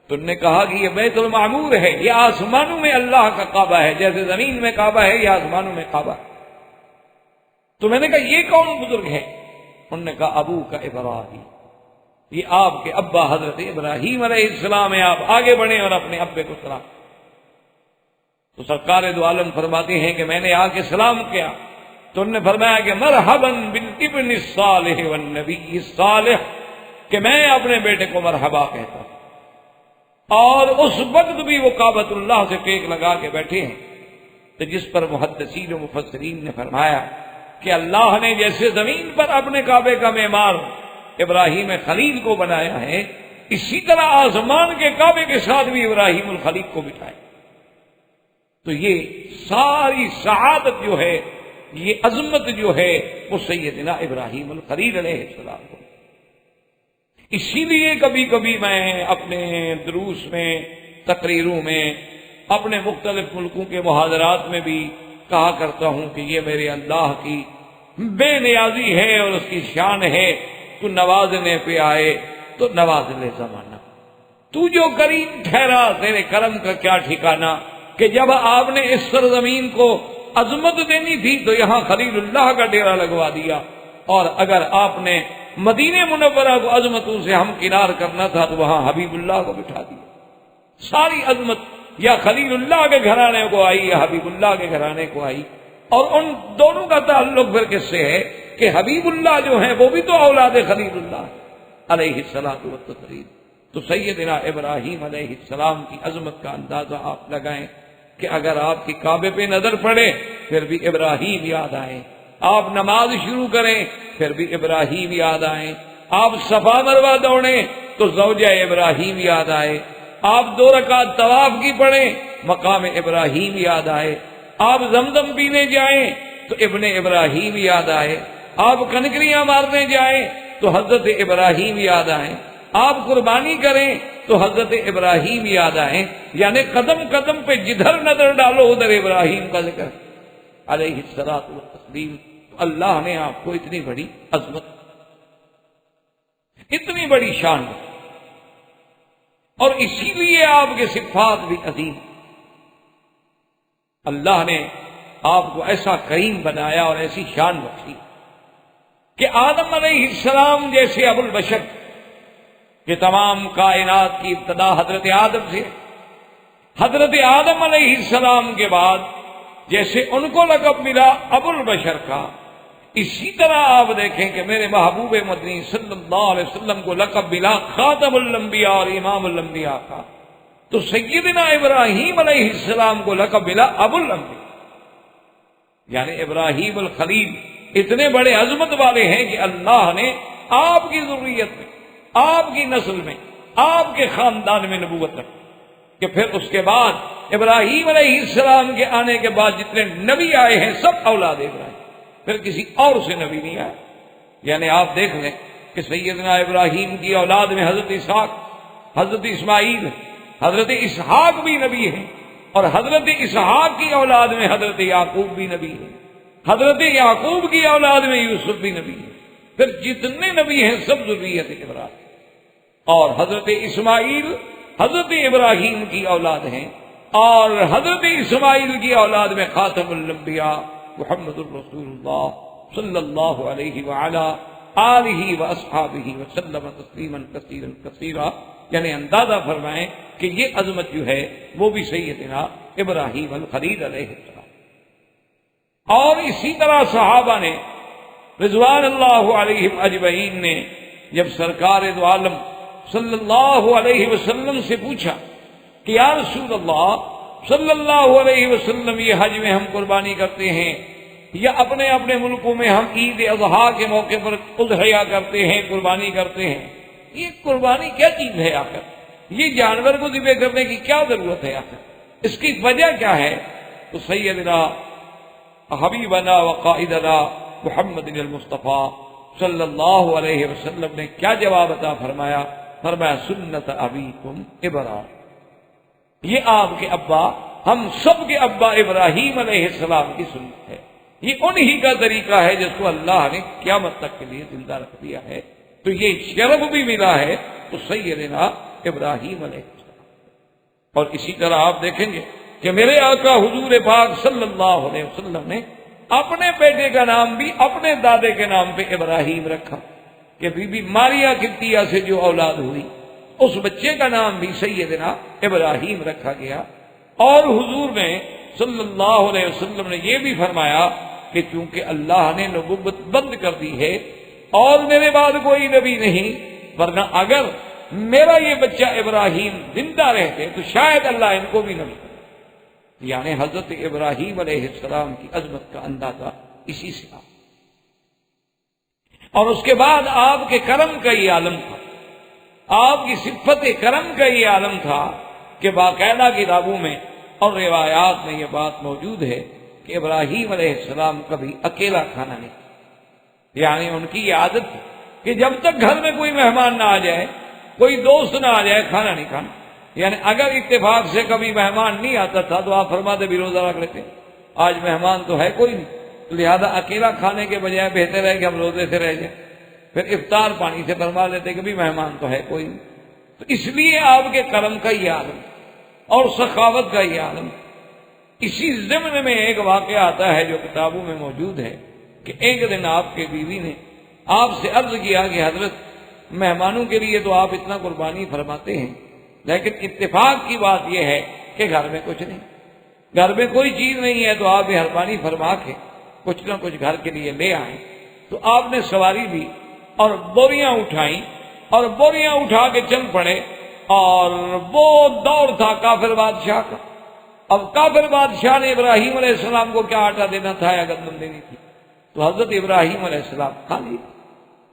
تو انہوں نے کہا کہ یہ بیت المعمور ہے، یہ آسمانوں میں اللہ کا کعبہ ہے، جیسے زمین میں کعبہ ہے یہ آسمانوں میں کعبہ ہے. تو میں نے کہا یہ کون بزرگ ہے؟ انہوں نے کہا ابو کا ابراہیم، یہ آپ کے ابا حضرت ابراہیم علیہ السلام ہے. آپ آگے بڑھیں اور اپنے ابے کو سلام. تو سرکار دو عالم فرماتے ہیں کہ میں نے آ کے سلام کیا تو انہوں نے فرمایا کہ مرحبا بالابن الصالح والنبی الصالح، کہ میں اپنے بیٹے کو مرحبا کہتا ہوں. اور اس وقت بھی وہ کعبۃ اللہ سے ٹیک لگا کے بیٹھے ہیں. تو جس پر محدثین و مفسرین نے فرمایا کہ اللہ نے جیسے زمین پر اپنے کعبے کا معمار ابراہیم خلیل کو بنایا ہے، اسی طرح آسمان کے کعبے کے ساتھ بھی ابراہیم الخلیل کو بٹھایا. تو یہ ساری سعادت جو ہے، یہ عظمت جو ہے، وہ سیدنا ابراہیم الخلیل علیہ السلام کو. اسی لیے کبھی کبھی میں اپنے دروس میں، تقریروں میں، اپنے مختلف ملکوں کے محاضرات میں بھی کہا کرتا ہوں کہ یہ میرے اللہ کی بے نیازی ہے اور اس کی شان ہے. تو نوازنے پہ آئے تو نواز لے زمانہ، تو جو کریم ٹھہرا تیرے کرم کا کیا ٹھکانہ، کہ جب آپ نے اس سرزمین کو عظمت دینی تھی تو یہاں خلیل اللہ کا ڈیرا لگوا دیا، اور اگر آپ نے مدینہ منورہ کو عظمتوں سے ہمکنار کرنا تھا تو وہاں حبیب اللہ کو بٹھا دیا. ساری عظمت یا خلیل اللہ کے گھرانے کو آئی یا حبیب اللہ کے گھرانے کو آئی. اور ان دونوں کا تعلق پھر کس سے ہے کہ حبیب اللہ جو ہیں وہ بھی تو اولاد خلیل اللہ علیہ الصلوۃ والتسلیم. تو سیدنا ابراہیم علیہ السلام کی عظمت کا اندازہ آپ لگائیں کہ اگر آپ کی کعبے پہ نظر پڑے پھر بھی ابراہیم یاد آئے، آپ نماز شروع کریں پھر بھی ابراہیم یاد آئیں، آپ صفا مروہ دوڑیں تو زوجہ ابراہیم یاد آئے، آپ 2 رکعت طواف کی پڑھیں مقام ابراہیم یاد آئے، آپ زمزم پینے جائیں تو ابن ابراہیم یاد آئے، آپ کنکریاں مارنے جائیں تو حضرت ابراہیم یاد آئیں، آپ قربانی کریں تو حضرت ابراہیم یاد آئیں، یعنی قدم قدم پہ جدھر نظر ڈالو ادھر ابراہیم کا ذکر علیہ الصلوۃ والتسلیم۔ اللہ نے آپ کو اتنی بڑی عظمت، اتنی بڑی شان دی، اور اسی لیے آپ کے صفات بھی عظیم۔ اللہ نے آپ کو ایسا کریم بنایا اور ایسی شان بخشی کہ آدم علیہ السلام جیسے ابو البشر کہ تمام کائنات کی ابتدا حضرت آدم سے، حضرت آدم علیہ السلام کے بعد جیسے ان کو لقب ملا ابو البشر کا، اسی طرح آپ دیکھیں کہ میرے محبوب مدنی صلی اللہ علیہ وسلم کو لقب ملا خاتم الانبیاء اور امام الانبیاء کا، تو سیدنا ابراہیم علیہ السلام کو لقب ملا ابو الانبیاء، یعنی ابراہیم الخلیل اتنے بڑے عظمت والے ہیں کہ اللہ نے آپ کی ذریت میں، آپ کی نسل میں، آپ کے خاندان میں نبوت رکھی، کہ پھر اس کے بعد ابراہیم علیہ السلام کے آنے کے بعد جتنے نبی آئے ہیں سب اولاد ابراہیم، پھر کسی اور سے نبی نہیں آیا۔ یعنی آپ دیکھ لیں کہ سیدنا ابراہیم کی اولاد میں حضرت اسحاق، حضرت اسماعیل، حضرت اسحاق بھی نبی ہیں، اور حضرت اسحاق کی اولاد میں حضرت یعقوب بھی نبی ہے، حضرت یعقوب کی اولاد میں یوسف بھی نبی ہے، پھر جتنے نبی ہیں سب ذریت ابراہیم، اور حضرت اسماعیل حضرت ابراہیم کی اولاد ہیں، اور حضرت اسماعیل کی اولاد میں خاتم الانبیاء محمد الرسول اللہ صلی اللہ علیہ وعلا آلہ واصحابہ وسلم تسلیما کثیرا کثیرا، یعنی اندازہ فرمائیں کہ یہ عظمت جو ہے وہ بھی سیدنا ابراہیم الخلیل علیہ السلام۔ اور اسی طرح صحابہ نے رضوان اللہ علیہم اجمعین نے جب سرکار دو عالم صلی اللہ علیہ وسلم سے پوچھا کہ یا رسول اللہ صلی اللہ علیہ وسلم، یہ حج میں ہم قربانی کرتے ہیں یا اپنے اپنے ملکوں میں ہم عید اضحیٰ کے موقع پر اضحیہ کرتے ہیں، قربانی کرتے ہیں، یہ قربانی کیا چیز ہے آخر؟ یہ جانور کو ذبح کرنے کی کیا ضرورت ہے آخر؟ اس کی وجہ کیا ہے؟ تو سیدنا حبیبنا وقائدنا محمد المصطفیٰ صلی اللہ علیہ وسلم نے کیا جواب عطا فرمایا؟ فرمایا سنت ابیکم ابراہیم، یہ آپ کے ابا، ہم سب کے ابا ابراہیم علیہ السلام کی سنت ہے، یہ انہی کا طریقہ ہے جس کو اللہ نے قیامت تک کے لیے زندہ رکھ دیا ہے، تو یہ شرف بھی ملا ہے تو سیدنا ابراہیم علیہ السلام۔ اور اسی طرح آپ دیکھیں گے کہ میرے آقا حضور پاک صلی اللہ علیہ وسلم نے اپنے بیٹے کا نام بھی اپنے دادے کے نام پہ ابراہیم رکھا، کہ بی بی ماریا قبطیہ سے جو اولاد ہوئی اس بچے کا نام بھی سیدنا ابراہیم رکھا گیا۔ اور حضور نے صلی اللہ علیہ وسلم نے یہ بھی فرمایا کہ چونکہ اللہ نے نبوت بند کر دی ہے اور میرے بعد کوئی نبی نہیں، ورنہ اگر میرا یہ بچہ ابراہیم زندہ رہتے تو شاید اللہ ان کو بھی نبی کرے۔ یعنی حضرت ابراہیم علیہ السلام کی عظمت کا اندازہ اسی سے آتا۔ اور اس کے بعد آپ کے کرم کا یہ عالم تھا، آپ کی صفت کرم کا یہ عالم تھا کہ باقاعدہ کتابوں میں اور روایات میں یہ بات موجود ہے کہ ابراہیم علیہ السلام کبھی اکیلا کھانا نہیں، یعنی ان کی یہ عادت تھی کہ جب تک گھر میں کوئی مہمان نہ آ جائے، کوئی دوست نہ آ جائے، کھانا نہیں کھانا۔ یعنی اگر اتفاق سے کبھی مہمان نہیں آتا تھا تو آپ فرماتے بھی روزہ رکھ لیتے، آج مہمان تو ہے کوئی نہیں، لہذا اکیلا کھانے کے بجائے بہتر ہے کہ ہم روزے سے رہ جائیں، پھر افطار پانی سے فرما لیتے کہ بھی مہمان تو ہے کوئی نہیں۔ تو اس لیے آپ کے کرم کا یہ عالم اور سخاوت کا یہ عالم۔ اسی ضمن میں ایک واقعہ آتا ہے جو کتابوں میں موجود ہے کہ ایک دن آپ کے بیوی نے آپ سے عرض کیا کہ حضرت مہمانوں کے لیے تو آپ اتنا قربانی فرماتے ہیں، لیکن اتفاق کی بات یہ ہے کہ گھر میں کچھ نہیں، گھر میں کوئی چیز نہیں ہے، تو آپ مہربانی فرما کے کچھ نہ کچھ گھر کے لیے لے آئیں۔ تو آپ نے سواری لی اور بوریاں اٹھائیں اور بوریاں اٹھا کے چل پڑے، اور وہ دور تھا کافر بادشاہ کا۔ اب کافر بادشاہ نے ابراہیم علیہ السلام کو کیا آٹا دینا تھا یا گندم دینی تھی، تو حضرت ابراہیم علیہ السلام کھا لی۔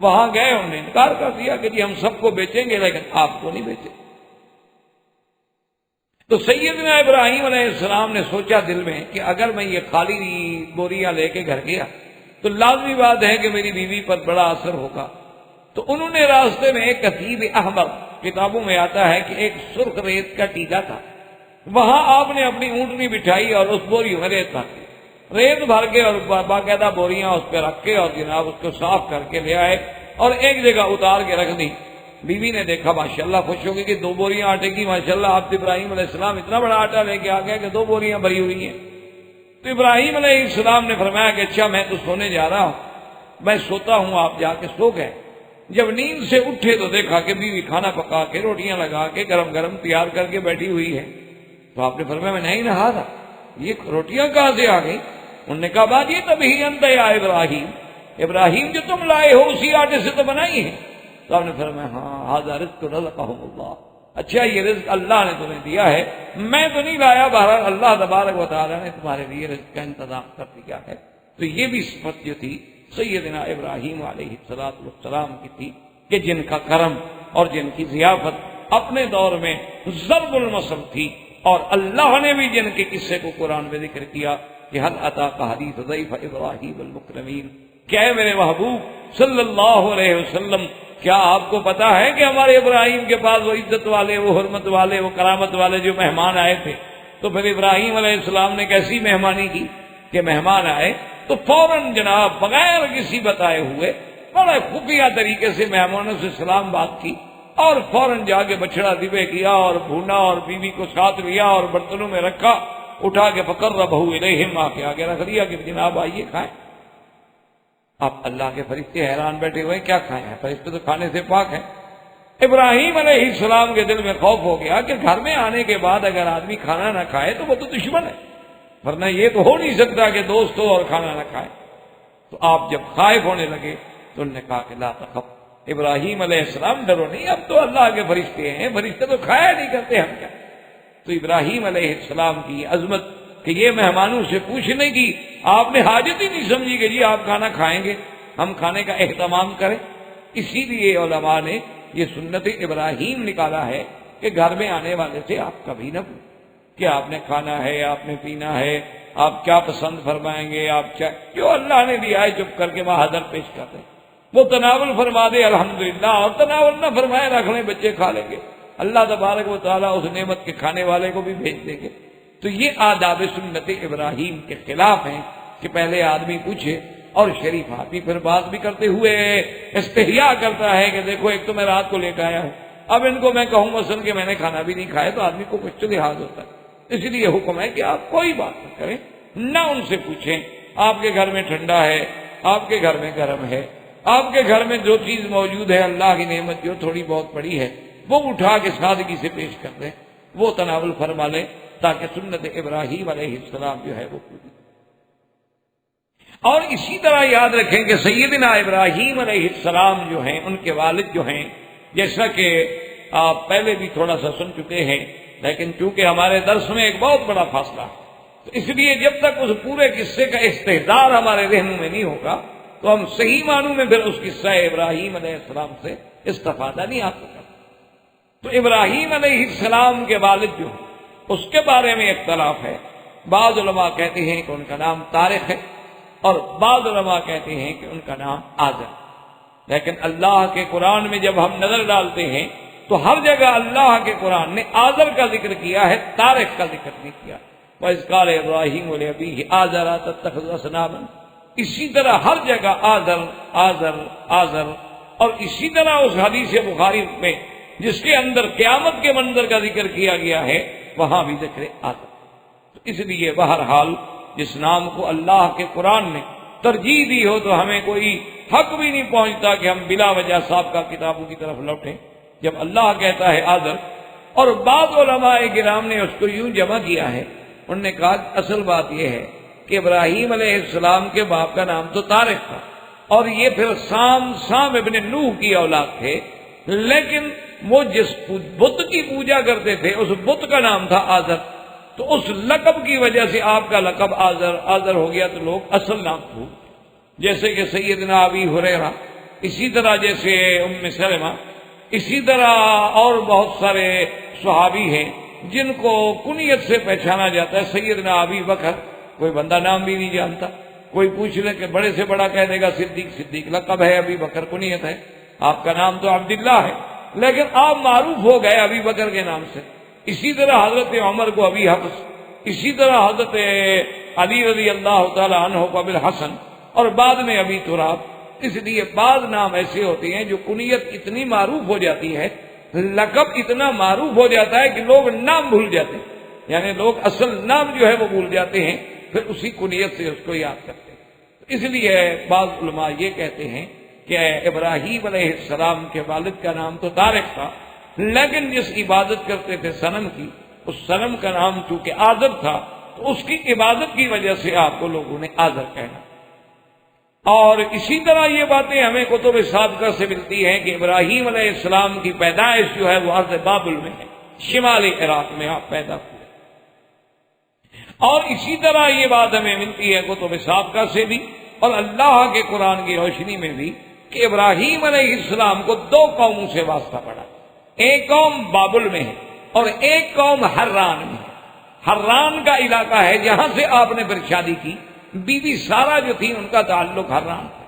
وہاں گئے، انہوں نے انکار کر دیا کہ جی ہم سب کو بیچیں گے لیکن آپ کو نہیں بیچیں۔ تو سیدنا ابراہیم علیہ السلام نے سوچا دل میں کہ اگر میں یہ خالی بوریاں لے کے گھر گیا تو لازمی بات ہے کہ میری بیوی پر بڑا اثر ہوگا، تو انہوں نے راستے میں ایک کتیب احمر، کتابوں میں آتا ہے کہ ایک سرخ ریت کا ٹیلا تھا، وہاں آپ نے اپنی اونٹنی بٹھائی اور اس بوریوں میں ریت بھر دی، ریت بھر کے اور باقاعدہ بوریاں اس پہ رکھ کے اور جناب اس کو صاف کر کے لے آئے اور ایک جگہ اتار کے رکھ دی۔ بیوی نے دیکھا ماشاءاللہ خوش ہو گئی کہ 2 بوریاں آٹے کی، ماشاءاللہ آپ ابراہیم علیہ السلام اتنا بڑا آٹا لے کے آ گیا کہ 2 بوریاں بھری ہوئی ہیں۔ تو ابراہیم علیہ السلام نے فرمایا کہ اچھا میں تو سونے جا رہا ہوں، میں سوتا ہوں، آپ جا کے سو گئے۔ جب نیند سے اٹھے تو دیکھا کہ بیوی کھانا پکا کے روٹیاں لگا کے گرم گرم تیار کر کے بیٹھی ہوئی ہے۔ تو آپ نے فرمایا میں نہیں نہا تھا، یہ روٹیاں کہاں سے آ گئی؟ انہوں نے کہا بات یہ تب ہی انت یا ابراہیم، ابراہیم جو تم لائے ہو اسی آٹے سے تو بنائی ہے۔ تو آپ نے فرمایا ہاں ھذا رزق رزقهم اللہ، اچھا یہ رزق اللہ نے تمہیں دیا ہے، میں تو نہیں لایا، بہرحال اللہ تبارک و تعالیٰ نے تمہارے لیے رزق کا انتظام کر دیا ہے۔ تو یہ بھی صفت جو تھی سیدنا ابراہیم علیہ السلام کی تھی کہ جن کا کرم اور جن کی ضیافت اپنے دور میں ضرب المثل تھی، اور اللہ نے بھی جن کے قصے کو قرآن میں ذکر کیا کہ حل اتاک حدیث ضیف ابراہیم المکرمین، کیا ہے میرے محبوب صلی اللہ علیہ وسلم، کیا آپ کو پتا ہے کہ ہمارے ابراہیم کے پاس وہ عزت والے، وہ حرمت والے، وہ کرامت والے جو مہمان آئے تھے؟ تو پھر ابراہیم علیہ السلام نے کیسی مہمانی کی کہ مہمان آئے تو فوراً جناب بغیر کسی بتائے ہوئے بڑے خفیہ طریقے سے مہمانوں سے سلام بات کی اور فوراً جا کے بچڑا ذبح کیا اور بھونا اور بیوی کو ساتھ لیا اور برتنوں میں رکھا، اٹھا کے فقربہ الیہم، آ کے آگے رکھ دیا کہ جناب آئیے کھائیں۔ اب اللہ کے فرشتے حیران بیٹھے ہوئے کیا کھائے ہیں، فرشتے تو کھانے سے پاک ہیں۔ ابراہیم علیہ السلام کے دل میں خوف ہو گیا کہ گھر میں آنے کے بعد اگر آدمی کھانا نہ کھائے تو وہ تو دشمن ہے، ورنہ یہ تو ہو نہیں سکتا کہ دوست ہو اور کھانا نہ کھائے۔ تو آپ جب خائف ہونے لگے تو انہوں نے کہا کہ لا تخف، ابراہیم علیہ السلام ڈرو نہیں، اب تو اللہ کے فرشتے ہیں، فرشتے تو کھایا نہیں کرتے، ہم کیا۔ تو ابراہیم علیہ السلام کی عظمت کہ یہ مہمانوں سے پوچھنے کی آپ نے حاجت ہی نہیں سمجھی کہ جی آپ کھانا کھائیں گے، ہم کھانے کا اہتمام کریں۔ اسی لیے علماء نے یہ سنت ابراہیم نکالا ہے کہ گھر میں آنے والے سے آپ کبھی نہ پوچھیں کہ آپ نے کھانا ہے، آپ نے پینا ہے، آپ کیا پسند فرمائیں گے، آپ کیا، جو اللہ نے دیا ہے چپ کر کے وہاں حاضر پیش کر دیں، وہ تناول فرما دے الحمدللہ، اور تناول نہ فرمائے رکھ لیں، بچے کھا لیں گے، اللہ تبارک و تعالیٰ اس نعمت کے کھانے والے کو بھی بھیج دیں گے۔ تو یہ آداب سنت ابراہیم کے خلاف ہیں کہ پہلے آدمی پوچھے، اور شریف آدمی پھر بات بھی کرتے ہوئے استحیا کرتا ہے کہ دیکھو ایک تو میں رات کو لے کے آیا ہوں، اب ان کو میں کہوں مثلا کہ میں نے کھانا بھی نہیں کھایا تو آدمی کو کچھ تو لحاظ ہوتا ہے۔ اس لیے حکم ہے کہ آپ کوئی بات نہ کریں، نہ ان سے پوچھیں آپ کے گھر میں ٹھنڈا ہے، آپ کے گھر میں گرم ہے، آپ کے گھر میں جو چیز موجود ہے اللہ کی نعمت جو تھوڑی بہت پڑی ہے وہ اٹھا کے سادگی سے پیش کر دیں، وہ تناول فرما لیں تاکہ سنت ابراہیم علیہ السلام جو ہے وہ پوری۔ اور اسی طرح یاد رکھیں کہ سیدنا ابراہیم علیہ السلام جو ہیں، ان کے والد جو ہیں، جیسا کہ آپ پہلے بھی تھوڑا سا سن چکے ہیں، لیکن چونکہ ہمارے درس میں ایک بہت بڑا فاصلہ ہے، تو اس لیے جب تک اس پورے قصے کا استحضار ہمارے ذہنوں میں نہیں ہوگا تو ہم صحیح معنوں میں پھر اس قصہ ابراہیم علیہ السلام سے استفادہ نہیں حاصل کرتے۔ تو ابراہیم علیہ السلام کے والد جو ہیں اس کے بارے میں اختلاف ہے، بعض علماء کہتے ہیں کہ ان کا نام طارق ہے اور بعض علماء کہتے ہیں کہ ان کا نام آزر، لیکن اللہ کے قرآن میں جب ہم نظر ڈالتے ہیں تو ہر جگہ اللہ کے قرآن نے آزر کا ذکر کیا ہے، طارق کا ذکر نہیں کیا۔ وَإِذْ قَالَ إِبْرَاهِيمُ لِأَبِيهِ آزَرَ أَتَتَّخِذُ أَصْنَامًا، اسی طرح ہر جگہ آزر آزر آزر، اور اسی طرح اس حدیث بخاری میں جس کے اندر قیامت کے منظر کا ذکر کیا گیا ہے وہاں بھی ذکر آزر۔ تو اس لیے بہرحال جس نام کو اللہ کے قرآن نے ترجیح دی ہو تو ہمیں کوئی حق بھی نہیں پہنچتا کہ ہم بلا وجہ سابقہ کتابوں کی طرف لوٹیں۔ جب اللہ کہتا ہے آزر، اور بعض علماء کرام نے اس کو یوں جمع کیا ہے، انہوں نے کہا اصل بات یہ ہے کہ ابراہیم علیہ السلام کے باپ کا نام تو طارق تھا، اور یہ پھر سام ابن نوح کی اولاد تھے، لیکن وہ جس بت کی پوجا کرتے تھے اس بت کا نام تھا آزر، تو اس لقب کی وجہ سے آپ کا لقب آزر ہو گیا، تو لوگ اصل نام بھول، جیسے کہ سیدنا ابی ہریرہ، اسی طرح جیسے ام سلمہ، اسی طرح اور بہت سارے صحابی ہیں جن کو کنیت سے پہچانا جاتا ہے۔ سیدنا ابی بکر کوئی بندہ نام بھی نہیں جانتا، کوئی پوچھ لے کہ بڑے سے بڑا کہہ دے گا صدیق، صدیق لقب ہے، ابی بکر کنیت ہے۔ آپ کا نام تو عبداللہ ہے، لیکن آپ معروف ہو گئے ابی بکر کے نام سے۔ اسی طرح حضرت عمر کو ابی حفص، اسی طرح حضرت علی رضی اللہ تعالی عنہ کو ابوالحسن، اور بعد میں ابی تراب۔ اس لیے بعض نام ایسے ہوتے ہیں جو کنیت اتنی معروف ہو جاتی ہے، لقب اتنا معروف ہو جاتا ہے کہ لوگ نام بھول جاتے ہیں، یعنی لوگ اصل نام جو ہے وہ بھول جاتے ہیں، پھر اسی کنیت سے اس کو یاد کرتے ہیں۔ اس لیے بعض علماء یہ کہتے ہیں کہ ابراہیم علیہ السلام کے والد کا نام تو طارق تھا، لیکن جس عبادت کرتے تھے صنم کی، اس صنم کا نام چونکہ آذر تھا، تو اس کی عبادت کی وجہ سے آپ کو لوگوں نے آذر کہنا۔ اور اسی طرح یہ باتیں ہمیں کتب سابقہ سے ملتی ہیں کہ ابراہیم علیہ السلام کی پیدائش جو ہے وہ ارض بابل میں ہے، شمالی عراق میں آپ پیدا ہوئے۔ اور اسی طرح یہ بات ہمیں ملتی ہے کتب سابقہ سے بھی اور اللہ کے قرآن کی روشنی میں بھی کہ ابراہیم علیہ السلام کو دو قوموں سے واسطہ پڑا، ایک قوم بابل میں ہے اور ایک قوم حران میں ہے۔ حران کا علاقہ ہے جہاں سے آپ نے پھر شادی کی، بی بی سارا جو تھی ان کا تعلق حران تھا۔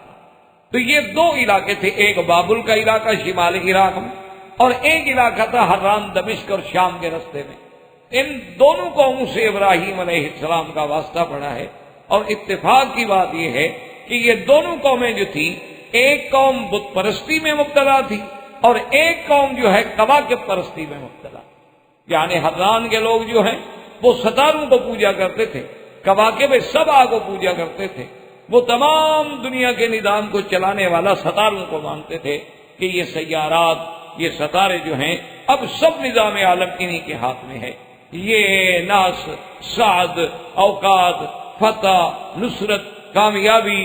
تو یہ دو علاقے تھے، ایک بابل کا علاقہ شمالی عراق میں اور ایک علاقہ تھا حران دمشق اور شام کے رستے میں۔ ان دونوں قوموں سے ابراہیم علیہ السلام کا واسطہ پڑا ہے، اور اتفاق کی بات یہ ہے کہ یہ دونوں قومیں جو تھی، ایک قوم بت پرستی میں مبتلا تھی اور ایک قوم جو ہے کواکب پرستی میں مبتلا۔ یعنی حران کے لوگ جو ہیں وہ ستاروں کو پوجا کرتے تھے، کواکب سبع کو پوجا کرتے تھے، وہ تمام دنیا کے نظام کو چلانے والا ستاروں کو مانتے تھے کہ یہ سیارات، یہ ستارے جو ہیں اب سب نظام عالم انہی کے ہاتھ میں ہے۔ یہ ناس، سعد، اوقات، فتح، نصرت، کامیابی،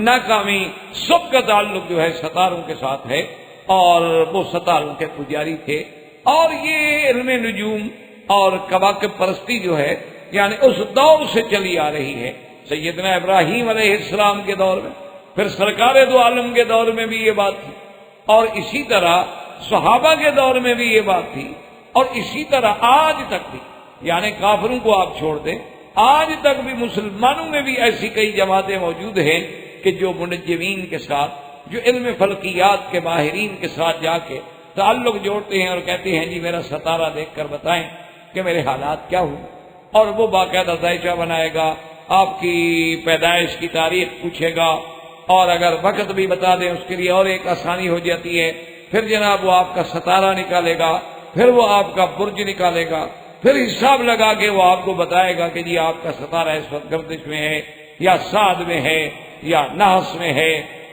ناکامی، سب کا تعلق جو ہے ستاروں کے ساتھ ہے، اور وہ ستاروں کے پجاری تھے۔ اور یہ علم نجوم اور کواکب پرستی جو ہے یعنی اس دور سے چلی آ رہی ہے، سیدنا ابراہیم علیہ السلام کے دور میں، پھر سرکار دو عالم کے دور میں بھی یہ بات تھی، اور اسی طرح صحابہ کے دور میں بھی یہ بات تھی، اور اسی طرح آج تک بھی، یعنی کافروں کو آپ چھوڑ دیں، آج تک بھی مسلمانوں میں بھی ایسی کئی جماعتیں موجود ہیں کہ جو منجمین کے ساتھ، جو علم فلکیات کے ماہرین کے ساتھ جا کے تعلق جوڑتے ہیں اور کہتے ہیں جی میرا ستارہ دیکھ کر بتائیں کہ میرے حالات کیا ہوئے، اور وہ باقاعدہ ذائچہ بنائے گا، آپ کی پیدائش کی تاریخ پوچھے گا، اور اگر وقت بھی بتا دیں اس کے لیے اور ایک آسانی ہو جاتی ہے، پھر جناب وہ آپ کا ستارہ نکالے گا، پھر وہ آپ کا برج نکالے گا، پھر حساب لگا کے وہ آپ کو بتائے گا کہ جی آپ کا ستارہ اس وقت گردش میں ہے یا سعد میں ہے یا نحس میں ہے،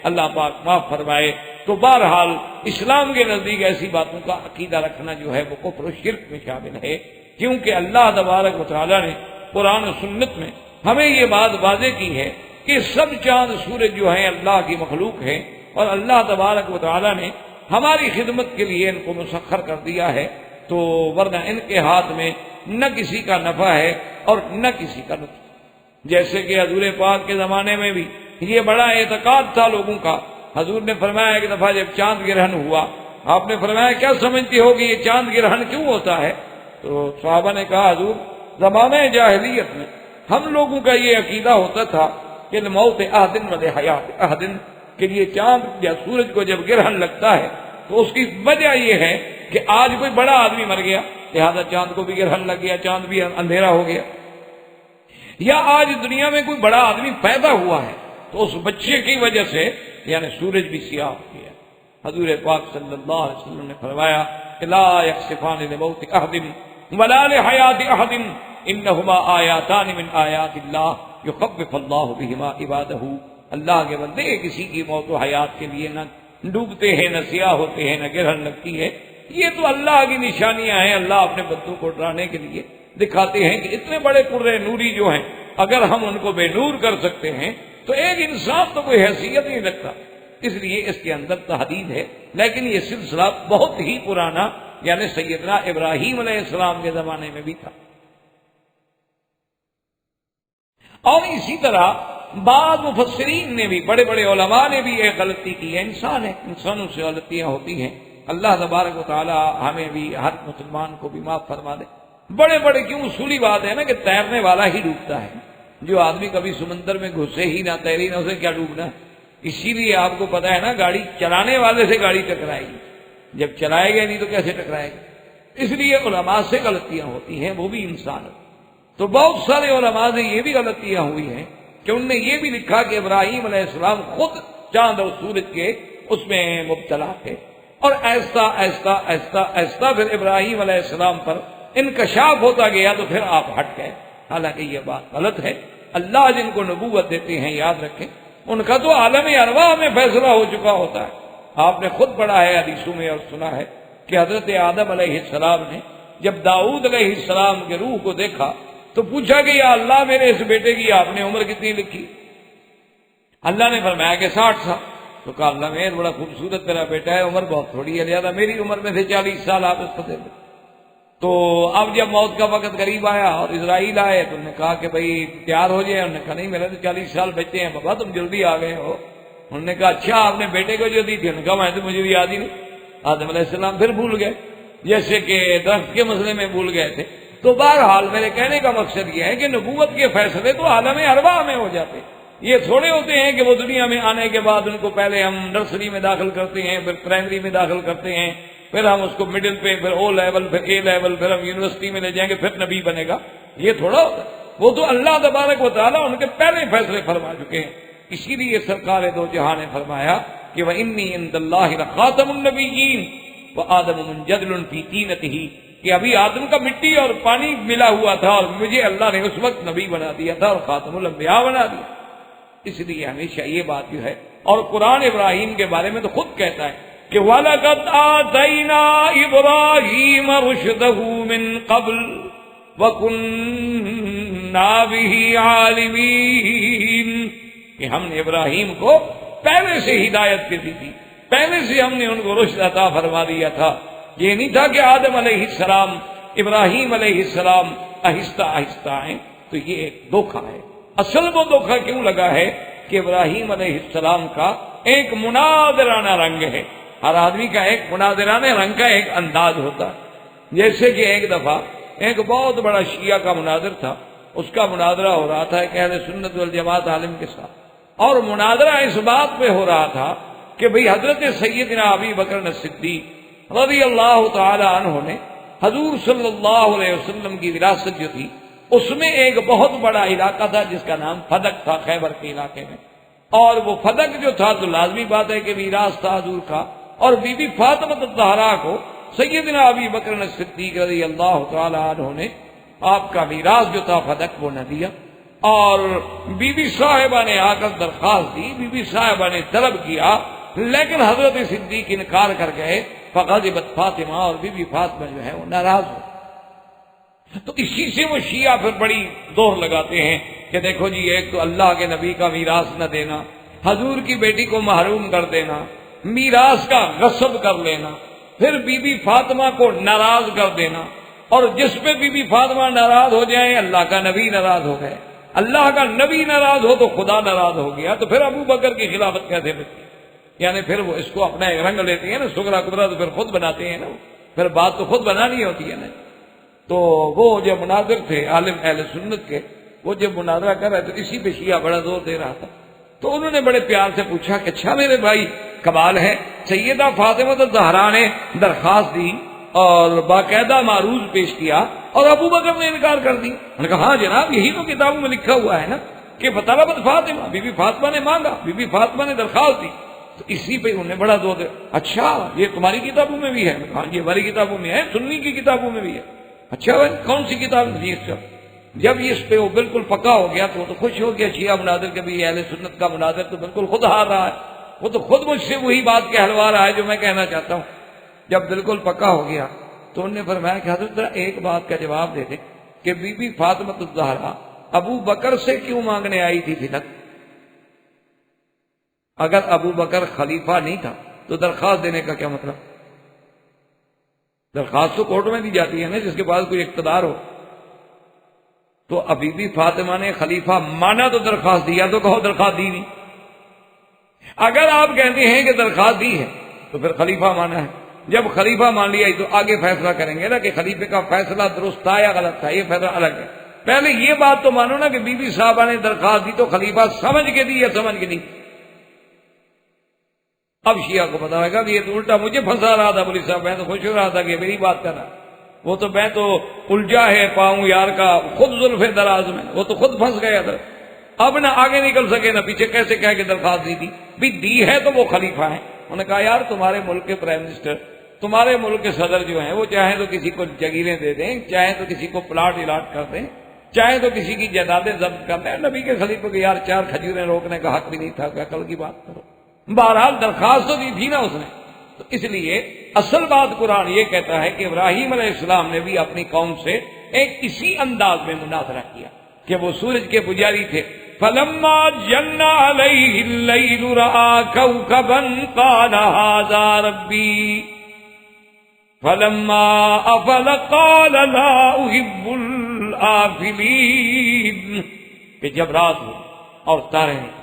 اللہ پاک معاف فرمائے۔ تو بہرحال اسلام کے نزدیک ایسی باتوں کا عقیدہ رکھنا جو ہے وہ کفر و شرک میں شامل ہے، کیونکہ اللہ تبارک و تعالیٰ نے قرآن و سنت میں ہمیں یہ بات واضح کی ہے کہ سب چاند سورج جو ہیں اللہ کی مخلوق ہیں، اور اللہ تبارک و تعالیٰ نے ہماری خدمت کے لیے ان کو مسخر کر دیا ہے، تو ورنہ ان کے ہاتھ میں نہ کسی کا نفع ہے اور نہ کسی کا نقصان۔ جیسے کہ حضور پاک کے زمانے میں بھی یہ بڑا اعتقاد تھا لوگوں کا۔ حضور نے فرمایا ایک دفعہ جب چاند گرہن ہوا، آپ نے فرمایا کیا سمجھتی ہو کہ یہ چاند گرہن کیوں ہوتا ہے؟ تو صحابہ نے کہا حضور زمانہ جاہلیت میں ہم لوگوں کا یہ عقیدہ ہوتا تھا کہ موت احدن و حیات احدن، کہ یہ چاند یا سورج کو جب گرہن لگتا ہے تو اس کی وجہ یہ ہے کہ آج کوئی بڑا آدمی مر گیا لہذا چاند کو بھی گرہن لگ گیا، چاند بھی اندھیرا ہو گیا، یا آج دنیا میں کوئی بڑا آدمی پیدا ہوا ہے تو اس بچے کی وجہ سے یعنی سورج بھی سیاہ ہو گیا۔ حضور پاک صلی اللہ علیہ وسلم نے فرمایا کہ لا یخسفان لموت احد ولا لحیات احد انہما آیاتان من آیات اللہ یخوف اللہ بہما عبادہ۔ اللہ کے بندے کسی کی موت و حیات کے لیے نہ ڈوبتے ہیں، نہ سیاہ ہوتے ہیں، نہ گرہن لگتی ہے، یہ تو اللہ کی نشانیاں ہیں، اللہ اپنے بندوں کو ڈرانے کے لیے دکھاتے ہیں کہ اتنے بڑے قرے نوری جو ہیں اگر ہم ان کو بے نور کر سکتے ہیں تو ایک انسان تو کوئی حیثیت نہیں رکھتا۔ اس لیے اس کے اندر تحدید ہے، لیکن یہ سلسلہ بہت ہی پرانا یعنی سیدنا ابراہیم علیہ السلام کے زمانے میں بھی تھا۔ اور اسی طرح بعض مفسرین نے بھی، بڑے بڑے علماء نے بھی ایک غلطی کی ہے، انسان ہے، انسانوں سے غلطیاں ہوتی ہیں، اللہ تبارک و تعالی ہمیں بھی ہر مسلمان کو بھی معاف فرما دے۔ بڑے بڑے کیوں اصولی بات ہے نا کہ تیرنے والا ہی ڈوبتا ہے، جو آدمی کبھی سمندر میں گھسے ہی نہ تیری نہ اسے کیا ڈوبنا ہے، اسی لیے آپ کو پتا ہے نا، گاڑی چلانے والے سے گاڑی ٹکرائے گی، جب چلائے گا نہیں تو کیسے ٹکرائے گا؟ اس لیے علماء سے غلطیاں ہوتی ہیں، وہ بھی انسان ہے۔ تو بہت سارے علماء سے یہ بھی غلطیاں ہوئی ہیں کہ انہوں نے یہ بھی لکھا کہ ابراہیم علیہ السلام خود چاند اور سورج کے اس میں مبتلا تھے، اور ایسا ایسا ایسا ایسا پھر ابراہیم علیہ السلام پر انکشاف ہوتا گیا تو پھر آپ ہٹ گئے۔ حالانکہ یہ بات غلط ہے۔ اللہ جن کو نبوت دیتے ہیں، یاد رکھیں، ان کا تو عالم ارواح میں فیصلہ ہو چکا ہوتا ہے۔ آپ نے خود پڑھا ہے حدیثوں میں اور سنا ہے کہ حضرت آدم علیہ السلام نے جب داؤد علیہ السلام کے روح کو دیکھا تو پوچھا کہ یا اللہ، میرے اس بیٹے کی آپ نے عمر کتنی لکھی؟ اللہ نے فرمایا کہ 60 سال۔ تو کہا اللہ میرے بڑا خوبصورت میرا بیٹا ہے، عمر بہت تھوڑی ہے، لہٰذا میری عمر میں سے 40 سال آپ اس کو دے دیں۔ تو اب جب موت کا وقت قریب آیا اور اسرائیل آئے تو انہوں نے کہا کہ بھائی تیار ہو جائے۔ انہوں نے کہا نہیں، میرے تو 40 سال بچے ہیں بابا، تم جلدی آ گئے ہو۔ انہوں نے کہا اچھا آپ نے بیٹے کو جو دی تھی؟ انہوں نے کہا میں تو مجھے بھی یاد ہی نہیں۔ آدم علیہ السلام پھر بھول گئے، جیسے کہ درخت کے مسئلے میں بھول گئے تھے۔ تو بہرحال میرے کہنے کا مقصد یہ ہے کہ نبوت کے فیصلے تو عالم ارواح میں ہو جاتے، یہ تھوڑے ہوتے ہیں کہ وہ دنیا میں آنے کے بعد ان کو پہلے ہم نرسری میں داخل کرتے ہیں، پھر پرائمری میں داخل کرتے ہیں، پھر ہم اس کو مڈل پہ، پھر او لیول، پھر اے لیول، پھر ہم یونیورسٹی میں لے جائیں گے، پھر نبی بنے گا۔ یہ تھوڑا ہوتا ہے، وہ تو اللہ تبارک و تعالیٰ ان کے پہلے فیصلے فرما چکے ہیں۔ اسی لیے سرکار دو جہاں نے فرمایا کہ وَإِنِّي عِندَ اللَّهِ لَخَاتَمُ النَّبِيِّينَ وَآدَمُ مُنْجَدْلٌ فِي طِينَتِهِ، کہ ابھی آدم کا مٹی اور پانی ملا ہوا تھا اور مجھے اللہ نے اس وقت نبی بنا دیا تھا اور خاتم الانبیاء بنا دیا۔ اس لیے ہمیشہ یہ بات جو ہے، اور قرآن ابراہیم کے بارے میں تو خود کہتا ہے کہ وَلَقَدْ آتَيْنَا إِبْرَاهِيمَ رُشْدَهُ مِنْ قَبْلُ وَكُنَّا بِهِ عَالِمِينَ، کہ ہم نے ابراہیم کو پہلے سے ہدایت دے دی تھی، پہلے سے ہم نے ان کو رشد عطا فرما دیا تھا۔ یہ نہیں تھا کہ آدم علیہ السلام، ابراہیم علیہ السلام آہستہ آہستہ آئیں، تو یہ ایک دھوکہ ہے۔ اصل وہ دھوکہ کیوں لگا ہے کہ ابراہیم علیہ السلام کا ایک مناظرانہ رنگ ہے۔ ہر آدمی کا ایک مناظرانہ رنگ کا ایک انداز ہوتا ہے۔ جیسے کہ ایک دفعہ ایک بہت بڑا شیعہ کا مناظر تھا، اس کا مناظرہ ہو رہا تھا ایک اہل سنت والجماعت عالم کے ساتھ، اور مناظرہ اس بات پہ ہو رہا تھا کہ بھئی حضرت سیدنا ابی بکر صدیق رضی اللہ تعالی عنہ نے حضور صلی اللہ علیہ وسلم کی وراثت جو تھی، اس میں ایک بہت بڑا علاقہ تھا جس کا نام فدق تھا، خیبر کے علاقے میں، اور وہ فدق جو تھا تو لازمی بات ہے کہ میراث تھا حضور کا، اور بی بی فاطمہ الزہرا کو سیدنا ابی بکر صدیق رضی اللہ تعالی عنہ نے آپ کا میراث جو تھا فدق وہ نہ دیا، اور بی بی صاحبہ نے آ کر درخواست دی، بی بی صاحبہ نے طلب کیا، لیکن حضرت صدیق انکار کر گئے، فغضبت فاطمہ، اور بی بی فاطمہ جو ہے وہ ناراض ہو۔ تو اسی سے وہ شیعہ پھر بڑی زور لگاتے ہیں کہ دیکھو جی، ایک تو اللہ کے نبی کا میراث نہ دینا، حضور کی بیٹی کو محروم کر دینا، میراث کا غصب کر لینا، پھر بی بی فاطمہ کو ناراض کر دینا، اور جس پہ بی بی فاطمہ ناراض ہو جائے اللہ کا نبی ناراض ہو گئے، اللہ کا نبی ناراض ہو تو خدا ناراض ہو گیا، تو پھر ابو بکر کی خلافت کیسے بچی؟ یعنی پھر وہ اس کو اپنا ایک رنگ لیتے ہیں نا، سغرا کبرا تو پھر خود بناتے ہیں نا، پھر بات تو خود بنانی ہوتی ہے نا۔ تو وہ جو مناظر تھے عالم اہل سنت کے، وہ جب مناظرہ کر رہے تو اسی پہ شیعہ بڑا زور دے رہا تھا، تو انہوں نے بڑے پیار سے پوچھا کہ اچھا میرے بھائی، کمال ہے، سیدہ فاطمہ الزہرا نے درخواست دی اور باقاعدہ معروض پیش کیا اور ابو بکر نے انکار کر دی۔ انہوں نے کہا ہاں جناب، یہی تو کتابوں میں لکھا ہوا ہے نا کہ طلبت فاطمہ، بی بی فاطمہ نے مانگا، بی بی فاطمہ نے درخواست دی، تو اسی پہ انہوں نے بڑا زور دیا، اچھا یہ تمہاری کتابوں میں بھی ہے؟ ہاں یہ ہماری کتابوں میں ہے، سنی کی کتابوں میں بھی ہے۔ اچھا بھائی کون سی کتاب؟ جب اس پہ وہ بالکل پکا ہو گیا تو وہ تو خوش ہو گیا شیعہ مناظر کے بھی، اہل سنت کا مناظر تو بالکل خود ہار رہا ہے، وہ تو خود مجھ سے وہی بات کہلوا رہا ہے جو میں کہنا چاہتا ہوں۔ جب بالکل پکا ہو گیا تو انہوں نے فرمایا کہ حضرت ذرا ایک بات کا جواب دے دیں کہ بی بی فاطمہ الزہرا ابو بکر سے کیوں مانگنے آئی تھی فدق؟ اگر ابو بکر خلیفہ نہیں تھا تو درخواست دینے کا کیا مطلب؟ درخواست تو کورٹ میں دی جاتی ہے نا، جس کے پاس کوئی اقتدار ہو۔ تو ابھی بھی فاطمہ نے خلیفہ مانا تو درخواست دیا، تو کہو درخواست دی نہیں۔ اگر آپ کہتے ہیں کہ درخواست دی ہے تو پھر خلیفہ مانا ہے، جب خلیفہ مان لیا تو آگے فیصلہ کریں گے نا کہ خلیفے کا فیصلہ درست تھا یا غلط تھا، یہ فیصلہ الگ ہے۔ پہلے یہ بات تو مانو نا کہ بی بی صاحبہ نے درخواست دی تو خلیفہ سمجھ کے دی یا سمجھ کے نہیں؟ اب شیعہ کو پتا ہوگا کہ یہ تو الٹا مجھے پھنسا رہا تھا، مولوی صاحب میں تو خوش ہو رہا تھا کہ میری بات کر رہا، وہ تو میں تو الجھا ہے پاؤں یار کا خود زلف دراز میں، وہ تو خود پھنس گیا تھا، اب نہ آگے نکل سکے نہ پیچھے، کیسے کہہ کے درخواست دی تھی بھی دی ہے تو وہ خلیفہ ہیں۔ انہوں نے کہا یار تمہارے ملک کے پرائم منسٹر، تمہارے ملک کے صدر جو ہیں وہ چاہیں تو کسی کو جگیریں دے دیں، چاہیں تو کسی کو پلاٹ الاٹ کر دیں، چاہے تو کسی کی جائیدادیں ضبط کر دیں، نبی کے خلیفہ کو یار 4 کھجوریں روکنے کا حق بھی نہیں تھا، کیا کل کی بات کرو، بہرحال درخواست تو دی تھی نا اس نے۔ تو اس لیے اصل بات قرآن یہ کہتا ہے کہ ابراہیم علیہ السلام نے بھی اپنی قوم سے ایک اسی انداز میں مناظرہ کیا کہ وہ سورج کے پجاری تھے۔ فلما جن علیہ اللیل رأى کوکبا قال ھذا ربی فلما افل قال لا احب الآفلین، کہ جب رات ہو اور تارے ہیں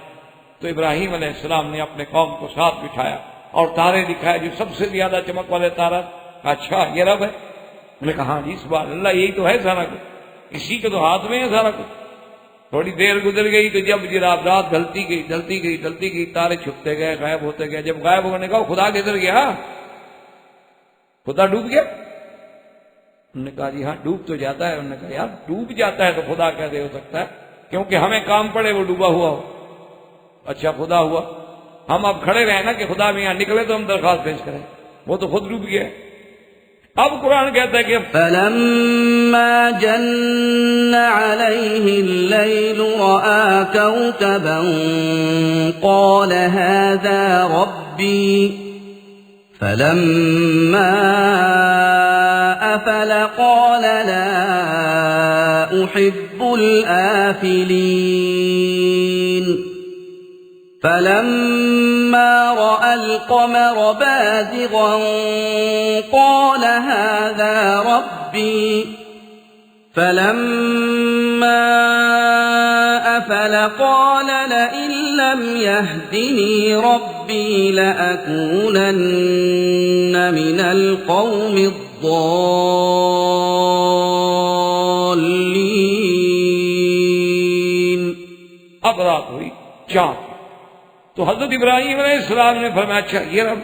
تو ابراہیم علیہ السلام نے اپنے قوم کو ساتھ بٹھایا اور تارے دکھائے جو سب سے زیادہ چمک والے تارا، اچھا یہ رب ہے؟ انہوں نے کہا ہاں جی سبحان اللہ یہی تو ہے سارا کچھ، اسی کے تو ہاتھ میں ہے سارا کچھ۔ تھوڑی دیر گزر گئی تو جب جناب رات ڈھلتی گئی تارے چھپتے گئے غائب ہوتے گئے، جب غائب ہونے کا خدا کدھر گیا؟ خدا ڈوب گیا؟ انہوں نے کہا جی ہاں ڈوب تو جاتا ہے۔ انہوں نے کہا یار ڈوب جاتا ہے تو خدا کیسے ہو سکتا ہے؟ کیونکہ ہمیں کام پڑے وہ ڈوبا ہوا ہو۔ اچھا خدا ہوا، ہم اب کھڑے رہے نا کہ خدا میں یہاں نکلے تو ہم درخواست پیش کریں، وہ تو خود ڈوب گیا۔ اب قرآن کہتا ہے کہ فلما جن عليه الليل رأى كوكبا قال هذا ربي فلما أفل قال لا أحب الآفلين فلما رأى القمر بازغا قال هذا ربي فلما أفل قال لئن لم يهدني ربي لأكونن من القوم الضالين۔ اب رات ہوئی، چاند، تو حضرت ابراہیم علیہ السلام نے فرمایا اچھا یہ رب؟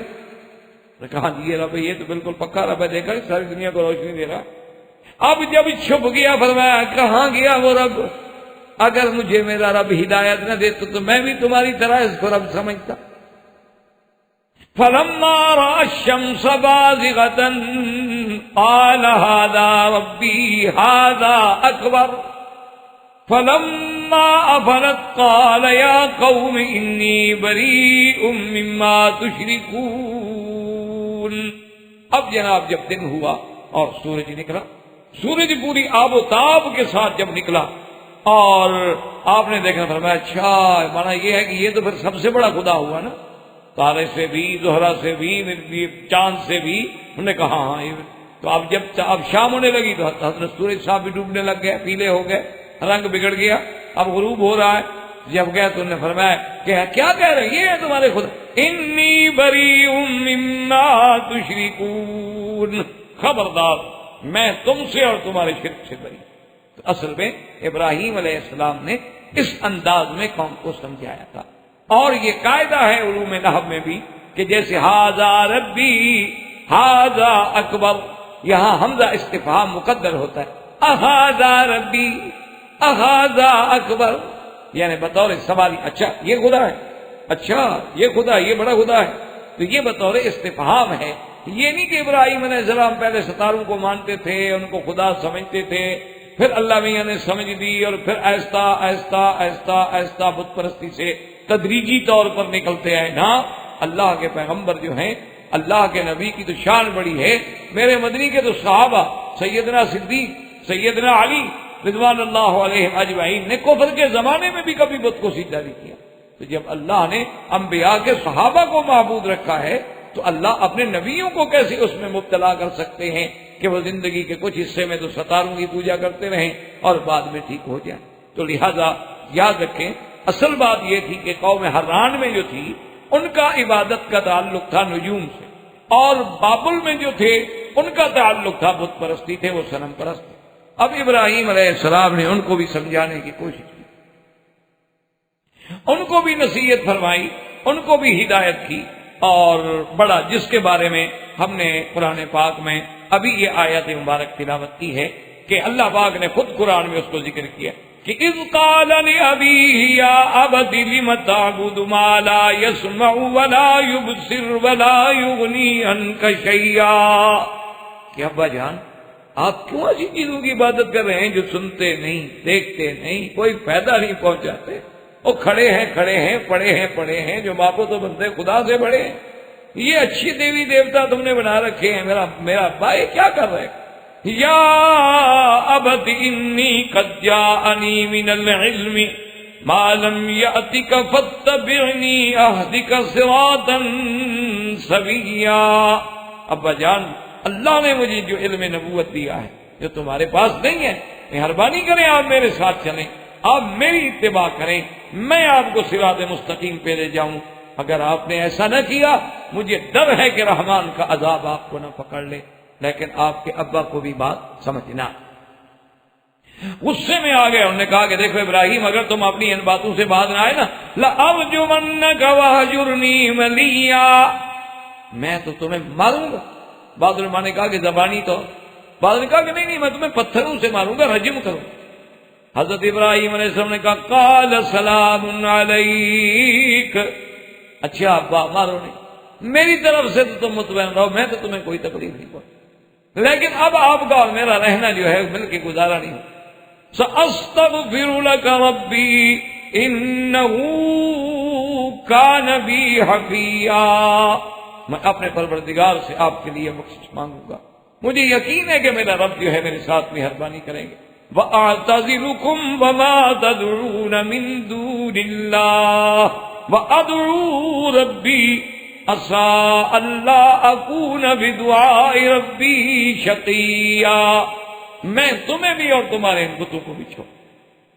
نے کہا جی یہ رب ہے، یہ تو بالکل پکا رب ہے، دیکھا ساری دنیا کو روشنی دے رہا۔ اب جب چھپ گیا فرمایا کہاں گیا وہ رب؟ اگر مجھے میرا رب ہدایت نہ دے تو میں بھی تمہاری طرح اس کو رب سمجھتا۔ فلما رأى الشمس بازغة قال هذا ربي هذا أكبر فلما أفلت قال يا قوم إني بريء مما تشركون۔ اب جناب جب دن ہوا اور سورج نکلا، سورج پوری آب و تاب کے ساتھ جب نکلا اور آپ نے دیکھا فرمایا اچھا مانا یہ ہے کہ یہ تو پھر سب سے بڑا خدا ہوا نا، تارے سے بھی، زہرہ سے بھی، چاند سے بھی۔ انہوں نے کہا ہاں یہ تو اب جب اب شام ہونے لگی تو حضرت سورج صاحب بھی ڈوبنے لگ گئے، پیلے ہو گئے، رنگ بگڑ گیا، اب غروب ہو رہا ہے۔ جب گئے تو انہوں نے فرمایا کہ کیا کہہ رہے ہیں یہ ہے تمہارے خدا؟ انی بریء مما تشرکون، خبردار میں تم سے اور تمہارے شرک سے بری۔ تو اصل میں ابراہیم علیہ السلام نے اس انداز میں قوم کو سمجھایا تھا، اور یہ قاعدہ ہے علوم نحو میں بھی کہ جیسے ھذا ربی ھذا اکبر، یہاں حمزہ استفہام مقدر ہوتا ہے، اھذا ربی اھذا اکبر، یعنی بطور سوالی اچھا یہ خدا ہے، اچھا یہ خدا، یہ بڑا خدا ہے، تو یہ بطور استفہام ہے۔ یہ نہیں کہ ابراہیم علیہ السلام پہلے ستاروں کو مانتے تھے، ان کو خدا سمجھتے تھے، پھر اللہ میاں نے سمجھ دی اور پھر آہستہ آہستہ آہستہ آہستہ بت پرستی سے تدریجی طور پر نکلتے آئے۔ نا، اللہ کے پیغمبر جو ہیں، اللہ کے نبی کی تو شان بڑی ہے، میرے مدنی کے تو صحابہ سیدنا صدیق، سیدنا علی رضوان اللہ علیہ اجمعین نے کفر کے زمانے میں بھی کبھی بت کو سجدہ نہیں کیا۔ تو جب اللہ نے انبیاء کے صحابہ کو معبود رکھا ہے تو اللہ اپنے نبیوں کو کیسے اس میں مبتلا کر سکتے ہیں کہ وہ زندگی کے کچھ حصے میں تو ستاروں کی پوجا کرتے رہیں اور بعد میں ٹھیک ہو جائیں۔ تو لہذا یاد رکھیں اصل بات یہ تھی کہ قوم حران میں جو تھی ان کا عبادت کا تعلق تھا نجوم سے، اور بابل میں جو تھے ان کا تعلق تھا بت پرستی تھے، وہ صنم پرست تھے۔ اب ابراہیم علیہ السلام نے ان کو بھی سمجھانے کی کوشش کی، ان کو بھی نصیحت فرمائی، ان کو بھی ہدایت کی، اور بڑا جس کے بارے میں ہم نے قرآن پاک میں ابھی یہ آیت مبارک تلاوت کی ہے کہ اللہ پاک نے خود قرآن میں اس کو ذکر کیا کہ اذ قال لأبيه يا أبت لم تعبد ما لا يسمع ولا يبصر ولا يغني عنك شيئا، کہ ابا جان آپ کیوں ایسی چیزوں کی عبادت کر رہے ہیں جو سنتے نہیں، دیکھتے نہیں، کوئی فائدہ نہیں پہنچاتے؟ وہ کھڑے ہیں پڑے ہیں جو باپو تو بنتے خدا سے بڑے ہیں، یہ اچھی دیوی دیوتا تم نے بنا رکھے ہیں، میرا ابا یہ کیا کر رہے ہیں؟ یا ابت انی قد جاءنی من العلم ما لم یأتک فاتبعنی اہدک صراطا سویا، ابا جان اللہ نے مجھے جو علم نبوت دیا ہے جو تمہارے پاس نہیں ہے، مہربانی کریں آپ میرے ساتھ چلیں، آپ میری اتباع کریں، میں آپ کو صراط مستقیم پہ لے جاؤں۔ اگر آپ نے ایسا نہ کیا مجھے ڈر ہے کہ رحمان کا عذاب آپ کو نہ پکڑ لے۔ لیکن آپ کے ابا کو بھی بات سمجھنا، غصے میں آ گئے، انہوں نے کہا کہ دیکھو ابراہیم اگر تم اپنی ان باتوں سے باز نہ آئے نا لَأَرْجُمَنَّكَ وَهْجُرْنِي مَلِيًّا، میں تو تمہیں ماروں گا۔ بعض علماء نے کہا کہ زبانی طور، بعض نے کہا کہ نہیں میں تمہیں پتھروں سے ماروں گا، رجم کروں۔ حضرت ابراہیم علیہ السلام نے کہا قال سلام علیک، اچھا ابا مارو نہیں، میری طرف سے تو تم مطمئن رہو، میں تو تمہیں کوئی تکلیف نہیں پہنچ، لیکن اب آپ کا اور میرا رہنا جو ہے مل کے گزارا نہیں ہو۔ سأستغفر لك ربی انہ کان بی حفیٰ، میں اپنے پروردگار سے آپ کے لیے بخشش مانگوں گا، مجھے یقین ہے کہ میرا رب جو ہے میرے ساتھ مہربانی کریں گے۔ وَأَعْتَزِلُكُمْ وَمَا تَدْعُونَ مِن دُونِ اللَّهِ وَأَدْعُو رَبِّي عَسَىٰ أَلَّا أَكُونَ بِدُعَاءِ رَبِّي شَقِيًّا، میں تمہیں بھی اور تمہارے ان بتوں کو بھی چھوڑ۔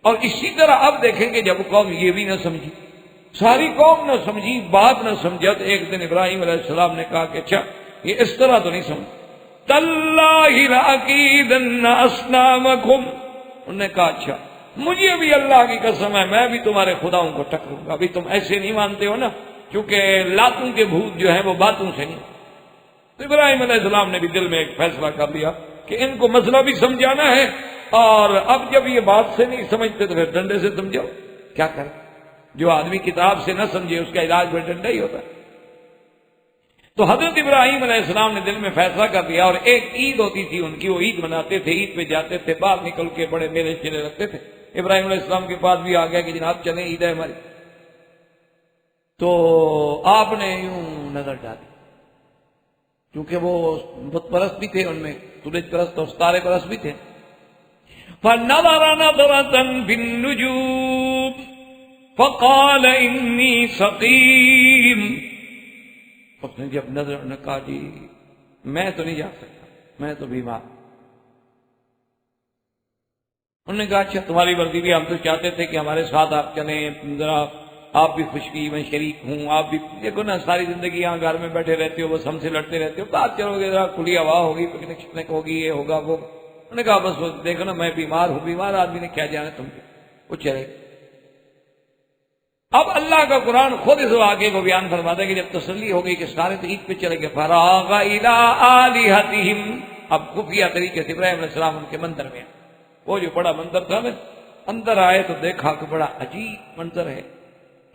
اور اسی طرح اب دیکھیں کہ جب قوم یہ بھی نہ سمجھی، ساری قوم نہ سمجھی، بات نہ سمجھا، تو ایک دن ابراہیم علیہ السلام نے کہا کہ اچھا یہ اس طرح تو نہیں سمجھ، تَاللَّهِ لَأَكِيدَنَّ أَصْنَامَكُمْ، انہوں نے کہا اچھا مجھے بھی اللہ کی قسم ہے میں بھی تمہارے خداؤں کو ٹکروں گا، ابھی تم ایسے نہیں مانتے ہو نا، کیونکہ لاتوں کے بھوت جو ہیں وہ باتوں سے نہیں۔ تو ابراہیم علیہ السلام نے بھی دل میں ایک فیصلہ کر لیا کہ ان کو مسئلہ بھی سمجھانا ہے، اور اب جب یہ بات سے نہیں سمجھتے تو پھر ڈنڈے سے سمجھاؤ، کیا کریں؟ جو آدمی کتاب سے نہ سمجھے اس کا علاج پھر ڈنڈا ہی ہوتا ہے۔ تو حضرت ابراہیم علیہ السلام نے دل میں فیصلہ کر دیا، اور ایک عید ہوتی تھی ان کی، وہ عید مناتے تھے، عید پہ جاتے تھے، باہر نکل کے بڑے میلے چلے رکھتے تھے۔ ابراہیم علیہ السلام کے پاس بھی آ گیا کہ جناب چلیں عید ہے ہماری، تو آپ نے یوں نظر ڈالی، کیونکہ وہ بت پرست بھی تھے، ان میں سورج پرست اور ستارے پرست بھی تھے۔ فَنَظَرَ نَظْرَةً فِي النُّجُومِ فَقَالَ إِنِّي سَقِيمٌ، اس نے جب نظر نے کہا جی میں تو نہیں جا سکتا، میں تو بیمار۔ انہوں نے کہا اچھا تمہاری مرضی بھی، ہم تو چاہتے تھے کہ ہمارے ساتھ آپ چلیں، ذرا آپ بھی خوشی میں شریک ہوں، آپ بھی دیکھو نا ساری زندگی یہاں گھر میں بیٹھے رہتے ہو، بس ہم سے لڑتے رہتے ہو، بات چلو گے، ذرا کھلی ہوا ہوگی، پکنک شکنک ہوگی، یہ ہوگا وہ۔ انہوں نے کہا بس دیکھو نا میں بیمار ہوں، بیمار آدمی نے کیا جانا تم کو، وہ چلے۔ اب اللہ کا قرآن خود اس واقعے کو بیان فرماتا ہے کہ جب تسلی ہو گئی کہ سارے تو عید پہ چلے گئے، فراغ الی آلہتہم، اب خفیہ طریقے سے ابراہیم علیہ السلام ان کے مندر میں، وہ جو بڑا مندر تھا نا، اندر آئے تو دیکھا کہ بڑا عجیب منظر ہے،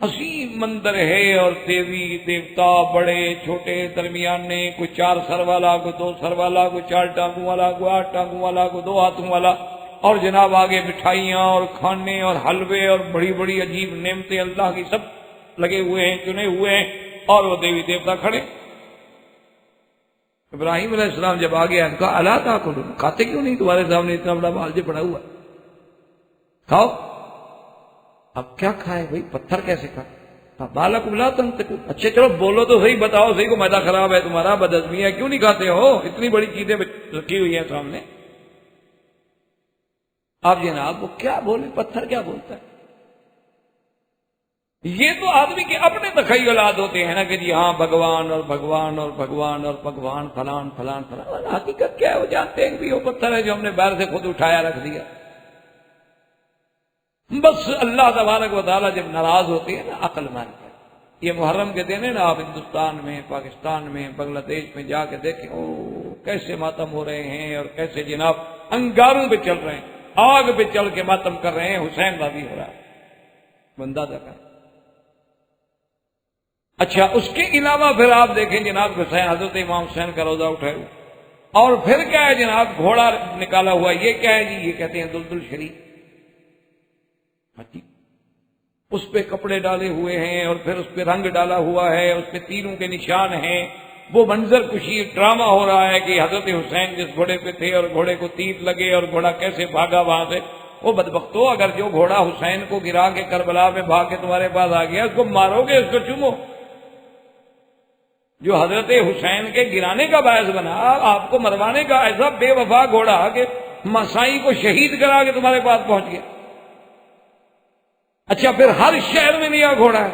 عظیم مندر ہے، اور دیوی دیوتا بڑے چھوٹے درمیانے، کوئی 4 سر والا، کوئی 2 سر والا، کوئی 4 ٹانگوں والا، کوئی 8 ٹانگوں والا، کوئی 2 ہاتھوں والا، اور جناب آگے مٹھائیاں اور کھانے اور حلوے اور بڑی بڑی عجیب نعمتیں اللہ کی سب لگے ہوئے ہیں، چنے ہوئے ہیں، اور وہ دیوی دیوتا کھڑے۔ ابراہیم علیہ السلام جب آگے ان کا الا تاکلون، کھاتے کیوں نہیں؟ تمہارے سامنے اتنا بڑا مالجے پڑا ہوا، کھاؤ۔ اب کیا کھائے بھائی، پتھر کیسے کھائے؟ بالکم لا تنطقون، اچھا چلو بولو تو صحیح، بتاؤ صحیح، کو معدہ خراب ہے تمہارا، بدہضمی ہے، کیوں نہیں کھاتے ہو؟ اتنی بڑی چیزیں رکھی ہوئی ہیں سامنے۔ آپ جناب وہ کیا بولے، پتھر کیا بولتا ہے؟ یہ تو آدمی کے اپنے تخیلات ہوتے ہیں نا کہ جی ہاں بھگوان اور بھگوان اور بھگوان اور بھگوان فلان فلان فلان، حقیقت کیا ہے وہ جانتے ہیں کہ وہ پتھر ہے جو ہم نے باہر سے خود اٹھایا رکھ دیا۔ بس اللہ تبارک و تعالیٰ جب ناراض ہوتے ہیں نا عقل مان کر، یہ محرم کے دن ہے نا، آپ ہندوستان میں، پاکستان میں، بنگلہ دیش میں جا کے دیکھیں، او کیسے ماتم ہو رہے ہیں، اور کیسے جناب انگاروں پہ چل رہے ہیں، آگ پہ چل کے ماتم کر رہے ہیں، حسین راضی ہو رہا ہے، بندہ تھا۔ اچھا، اس کے علاوہ پھر آپ دیکھیں جناب حسین، حضرت امام حسین کا روزہ اٹھائے ہوئے، اور پھر کیا ہے جناب، گھوڑا نکالا ہوا، یہ کیا ہے جی، یہ کہتے ہیں دلدل شریف، اس پہ کپڑے ڈالے ہوئے ہیں، اور پھر اس پہ رنگ ڈالا ہوا ہے، اس پہ تیروں کے نشان ہیں، وہ منظر کشی ڈرامہ ہو رہا ہے کہ حضرت حسین جس گھوڑے پہ تھے اور گھوڑے کو تیر لگے اور گھوڑا کیسے بھاگا وہاں سے۔ وہ بدبختو، اگر جو گھوڑا حسین کو گرا کے کربلا میں بھاگ کے تمہارے پاس آ گیا، اس کو مارو گے، اس کو چومو؟ جو حضرت حسین کے گرانے کا باعث بنا، آپ کو مروانے کا ایسا بے وفا گھوڑا کہ مسائی کو شہید کرا کے تمہارے پاس پہنچ گیا۔ اچھا، پھر ہر شہر میں نیا گھوڑا ہے،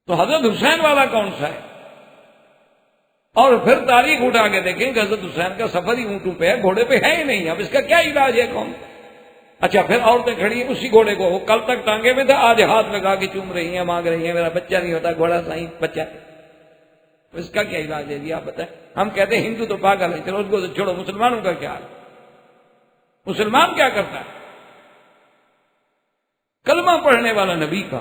تو حضرت حسین والا کون سا ہے؟ اور پھر تاریخ اٹھا کے دیکھیں کہ حضرت حسین کا سفر ہی اونٹوں پہ ہے، گھوڑے پہ ہے ہی نہیں، اب اس کا کیا علاج ہے کون؟ اچھا، پھر عورتیں کھڑی ہیں اسی گھوڑے کو، وہ کل تک ٹانگے میں تھا، آج ہاتھ لگا کے چوم رہی ہیں، مانگ رہی ہیں میرا بچہ نہیں ہوتا، گھوڑا سائیں بچہ، اس کا کیا علاج ہے جی آپ بتائیں؟ ہم کہتے ہیں ہندو تو پاگل ہے، چلو اس کو چھوڑو، مسلمانوں کا کیا حال؟ مسلمان کیا کرتا ہے؟ کلمہ پڑھنے والا نبی کا،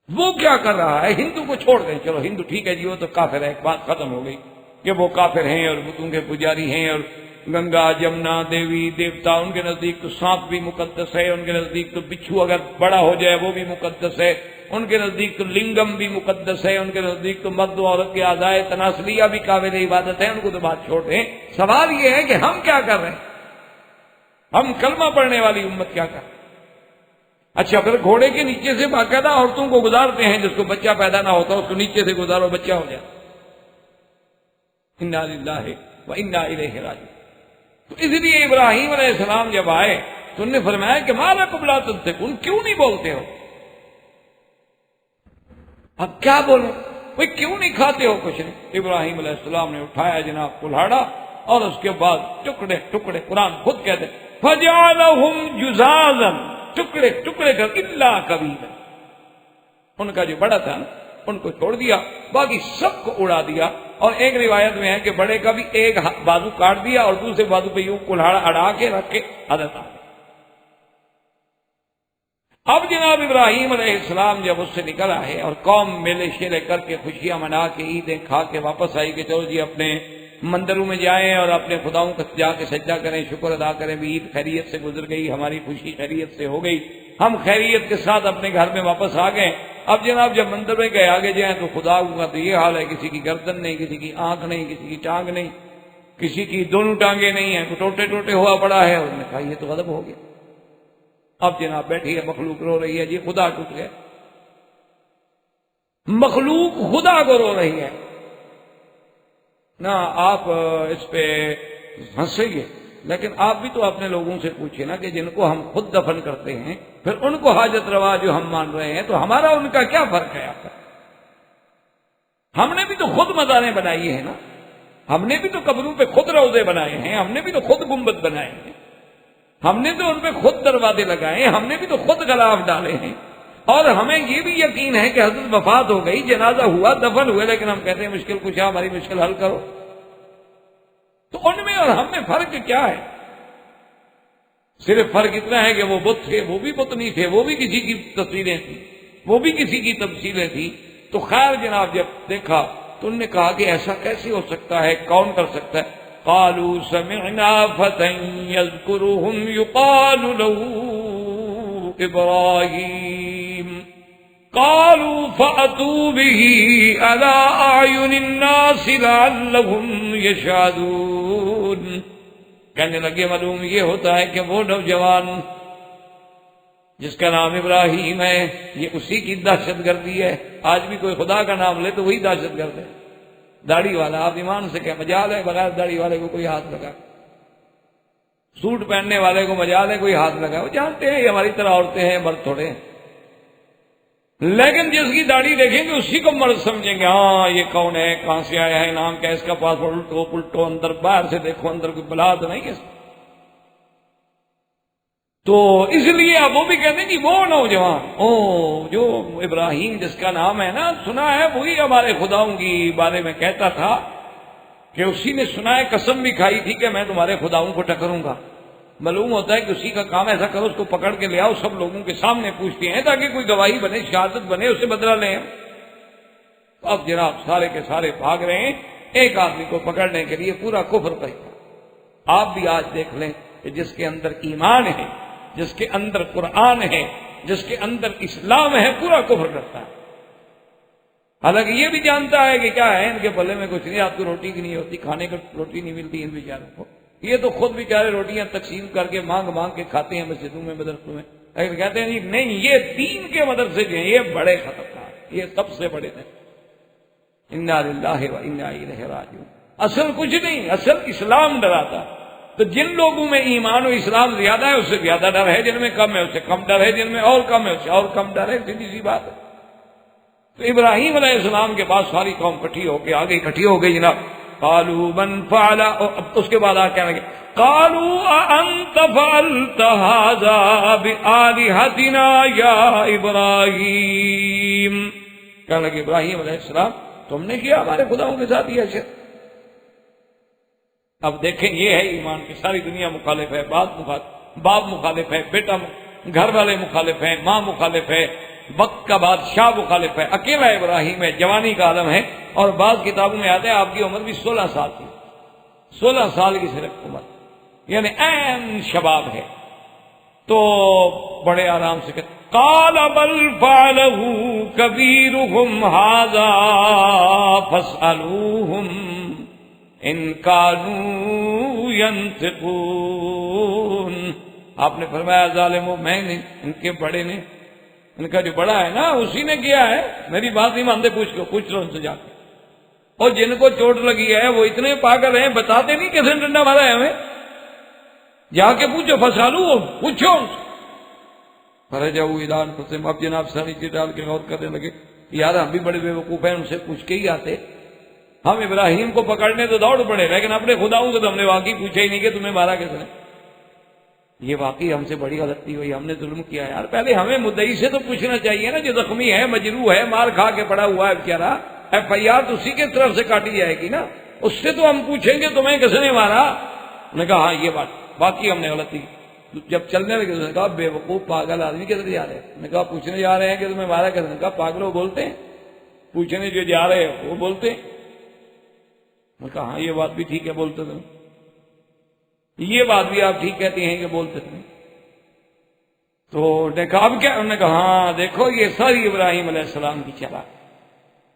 وہ کیا کر رہا ہے؟ ہندو کو چھوڑ دیں، چلو ہندو ٹھیک ہے جی، وہ تو کافر ہے، ایک بات ختم ہو گئی کہ وہ کافر ہیں اور بتوں کے پجاری ہیں، اور گنگا جمنا دیوی دیوتا ان کے نزدیک تو سانپ بھی مقدس ہے، ان کے نزدیک تو بچھو اگر بڑا ہو جائے وہ بھی مقدس ہے، ان کے نزدیک تو لنگم بھی مقدس ہے، ان کے نزدیک تو مرد و عورت کے اعضائے تناسلیہ بھی قابل عبادت ہے، ان کو تو بات چھوڑ دیں۔ سوال یہ ہے کہ ہم کیا کر رہے ہیں؟ ہم کلمہ پڑھنے والی امت کیا کر رہے ہیں؟ اچھا، پھر گھوڑے کے نیچے سے باقاعدہ عورتوں کو گزارتے ہیں، جس کو بچہ پیدا نہ ہوتا اس کو نیچے سے گزارو، بچہ ہو جائے۔ انا للہ و انا الیہ راجعون۔ تو اس لیے ابراہیم علیہ السلام جب آئے تو انہوں نے فرمایا کہ ما لکم لا تنطقون، کیوں نہیں بولتے ہو؟ اب کیا بولیں؟ وہ کیوں نہیں کھاتے ہو کچھ نہیں؟ ابراہیم علیہ السلام نے اٹھایا جناب کلہاڑا، اور اس کے بعد ٹکڑے ٹکڑے، قرآن خود کہتے فجعلہم جزازا، ٹکڑے ٹکڑے کر الا کبیرا، ان کا جو بڑا تھا نا ان کو چھوڑ دیا، باقی سب کو اڑا دیا۔ اور ایک روایت میں ہے کہ بڑے کا بھی ایک بازو کاٹ دیا اور دوسرے بازو پہ یوں کلہاڑا اڑا کے رکھ کے حضرت آ گئے۔ اب جناب ابراہیم علیہ السلام جب اس سے نکل آئے اور قوم میلے شیلے کر کے خوشیاں منا کے عیدیں کھا کے واپس آئی کہ چلو جی اپنے مندروں میں جائیں اور اپنے خداؤں کا جا کے سجدہ کریں، شکر ادا کریں، بھی عید خیریت سے گزر گئی، ہماری خوشی خیریت سے ہو گئی، ہم خیریت کے ساتھ اپنے گھر میں واپس آ گئے۔ اب جناب جب مندر میں گئے آگے جائیں تو خدا کا تو یہ حال ہے، کسی کی گردن نہیں، کسی کی آنکھ نہیں، کسی کی ٹانگ نہیں، کسی کی دونوں ٹانگیں نہیں ہیں، ٹوٹے ٹوٹے ہوا پڑا ہے۔ انہوں نے کہا یہ تو غضب ہو گیا۔ اب جناب بیٹھی ہے مخلوق رو رہی ہے، جی خدا ٹوٹ گیا، مخلوق خدا کو رو رہی ہے نا۔ آپ اس پہ ہنسیں گے، لیکن آپ بھی تو اپنے لوگوں سے پوچھیں نا کہ جن کو ہم خود دفن کرتے ہیں، پھر ان کو حاجت روا جو ہم مان رہے ہیں، تو ہمارا ان کا کیا فرق ہے آپ کا؟ ہم نے بھی تو خود مزاریں بنائی ہیں نا، ہم نے بھی تو قبروں پہ خود روضے بنائے ہیں، ہم نے بھی تو خود گنبد بنائے ہیں، ہم نے تو ان پہ خود دروازے لگائے ہیں، ہم نے بھی تو خود غلاف ڈالے ہیں، اور ہمیں یہ بھی یقین ہے کہ حضرت وفات ہو گئی، جنازہ ہوا، دفن ہوئے، لیکن ہم کہتے ہیں مشکل کشا ہماری مشکل حل کرو۔ تو ان میں اور ہم میں فرق کیا ہے؟ صرف فرق اتنا ہے کہ وہ بت تھے، وہ بھی بت نہیں تھے، وہ بھی کسی کی تصویریں تھیں، وہ بھی کسی کی تمثیلیں تھیں۔ تو خیر جناب جب دیکھا تو انہوں نے کہا کہ ایسا کیسے ہو سکتا ہے، کون کر سکتا ہے؟ قالوا سمعنا فتى يذكرهم يقال له ابراہیم قالوا فأتوا به على أعين الناس لعلهم يشهدون۔ کہنے لگے معلوم یہ ہوتا ہے کہ وہ نوجوان جس کا نام ابراہیم ہے، یہ اسی کی دہشت گردی ہے۔ آج بھی کوئی خدا کا نام لے تو وہی دہشت گرد ہے، داڑھی والا۔ آپ ایمان سے کہ مجال ہے بغیر داڑھی والے کو کوئی ہاتھ لگا، سوٹ پہننے والے کو مجال ہے کوئی ہاتھ لگا، وہ جانتے ہیں یہ ہماری طرح عورتیں ہیں، مرد تھوڑے ہیں۔ لیکن جس کی داڑھی دیکھیں گے اسی کو مرد سمجھیں گے، ہاں یہ کون ہے، کہاں سے آیا ہے، نام کیا ہے اس کا، پاسپورٹ الٹو پلٹو، اندر باہر سے دیکھو اندر کوئی بلا تو نہیں ہے۔ تو اس لیے اب وہ بھی کہتے ہیں کہ وہ نوجوان جو ابراہیم جس کا نام ہے نا، سنا ہے وہی ہمارے خداؤں کی بارے میں کہتا تھا کہ اسی نے سنا ہے، قسم بھی کھائی تھی کہ میں تمہارے خداؤں کو ٹکروں گا۔ معلوم ہوتا ہے کہ اسی کا کام ایسا کرو، اس کو پکڑ کے لے آؤ، سب لوگوں کے سامنے پوچھتے ہیں تاکہ کوئی گواہی بنے، شہادت بنے، اسے بدلہ لیں۔ اب جناب سارے کے سارے بھاگ رہے ہیں ایک آدمی کو پکڑنے کے لیے، پورا کفر پہ۔ آپ بھی آج دیکھ لیں کہ جس کے اندر ایمان ہے، جس کے اندر قرآن ہے، جس کے اندر اسلام ہے، پورا کفر کرتا ہے۔ حالانکہ یہ بھی جانتا ہے کہ کیا ہے ان کے پلے میں کچھ نہیں، آپ کو روٹی کی نہیں ہوتی، کھانے کو روٹی نہیں ملتی ان بیچاروں کو، یہ تو خود بیچارے روٹیاں تقسیم کر کے مانگ مانگ کے کھاتے ہیں مسجدوں میں، مدرسوں میں، لیکن کہتے ہیں نہیں یہ دین کے مدرسے جو ہیں یہ بڑے خطرناک، یہ سب سے بڑے ہیں۔ انا للہ و انا الیہ راجعون۔ اصل کچھ نہیں، اصل اسلام ڈراتا ہے۔ تو جن لوگوں میں ایمان و اسلام زیادہ ہے اس سے زیادہ ڈر ہے، جن میں کم ہے اس سے کم ڈر ہے، جن میں اور کم ہے اس سے اور کم ڈر ہے، سیدھی سی بات ہے۔ تو ابراہیم علیہ السلام کے بعد ساری قوم اکٹھی ہو کے آگے اکٹھی ہو گئی جناب۔ قالوا من فعل، اس کے بعد کہنے لگے قالوا انت فعلت هذا بآلهتنا یا ابراہیم، کہنے لگے ابراہیم علیہ السلام تم نے کیا ہمارے خداؤں کے ساتھ یہ شرک؟ اب دیکھیں یہ ہے ایمان کی ساری دنیا مخالف ہے، باپ مخالف ہے، بیٹا گھر والے مخالف ہیں، ماں مخالف ہے، وقت کا بادشاہ مخالف ہے، اکیلا ابراہیم ہے، جوانی کا عالم ہے، اور بعض کتابوں میں آتا ہے آپ کی عمر بھی 16 سال تھی، 16 سال کی صرف عمر، یعنی عین شباب ہے۔ تو بڑے آرام سے کہتے قال بل فعله كبيرهم هذا فاسألوهم ان كانوا ينطقون۔ آپ نے فرمایا ظالمو میں نے، ان کے بڑے نے، ان کا جو بڑا ہے نا اسی نے کیا ہے، میری بات نہیں مانتے، پوچھ لو ان سے جا کے۔ اور جن کو چوٹ لگی ہے وہ اتنے پاگل ہیں، بتاتے نہیں کیسے ڈنڈا مارا ہے ہمیں، جا کے پوچھو، فسالو، پوچھو ان سے۔ فرجعوا الى انفسهم، اب جناب ساری چیز ڈال کے غور کرنے لگے یار ہم بھی بڑے بے وقوف ہیں، ان سے پوچھ کے ہی آتے، ہم ابراہیم کو پکڑنے تو دوڑ پڑے لیکن اپنے خداؤں سے تو ہم نے واقعی پوچھا ہی نہیں کہ تمہیں مارا کس نے۔ یہ واقعی ہم سے بڑی غلطی ہوئی، ہم نے ظلم کیا یار، پہلے ہمیں مدعی سے تو پوچھنا چاہیے نا، جو زخمی ہے، مجروح ہے، مار کھا کے پڑا ہوا ہے بیچارہ، ایف آئی آر تو اسی کی طرف سے کاٹی جائے گی نا، اس سے تو ہم پوچھیں گے تمہیں کس نے مارا۔ انہوں نے کہا ہاں یہ بات باقی ہم نے غلطی کی۔ جب چلنے لگے نے کہا بے وقوف پاگل آدمی کدھر جا رہے ہیں؟ نے کہا پوچھنے جا رہے ہیں کہ تمہیں مارا کس نے؟ کہا پاگلوں بولتے ہیں، پوچھنے جو جا رہے ہیں وہ بولتے ہیں۔ میں کہا ہاں یہ بات بھی ٹھیک ہے بولتے تم، یہ بات بھی آپ ٹھیک کہتے ہیں کہ بولتے تم۔ تو نے کہا اب کیا؟ انہوں نے کہا ہاں دیکھو یہ ساری ابراہیم علیہ السلام کی چلا،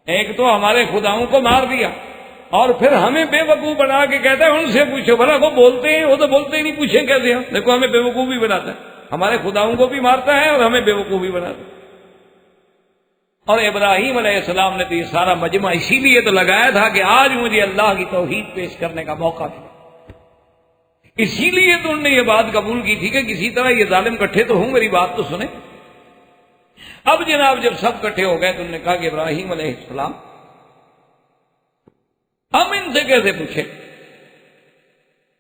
ایک تو ہمارے خداؤں کو مار دیا اور پھر ہمیں بے وقوف بنا کے کہتا ہے ان سے پوچھو، بھلا وہ بولتے ہیں؟ وہ تو بولتے ہی نہیں، پوچھیں کیسے ہم؟ دیکھو ہمیں بے وقوف بھی بناتا ہے، ہمارے خداؤں کو بھی مارتا ہے اور ہمیں بے وقوف بھی بناتا ہے۔ اور ابراہیم علیہ السلام نے تو یہ سارا مجمع اسی لیے تو لگایا تھا کہ آج مجھے اللہ کی توحید پیش کرنے کا موقع ملا، اسی لیے تو انہوں نے یہ بات قبول کی تھی کہ کسی طرح یہ ظالم کٹھے تو ہوں، میری بات تو سنیں۔ اب جناب جب سب کٹھے ہو گئے تو انہوں نے کہا کہ ابراہیم علیہ السلام ہم ان سے کیسے پوچھیں،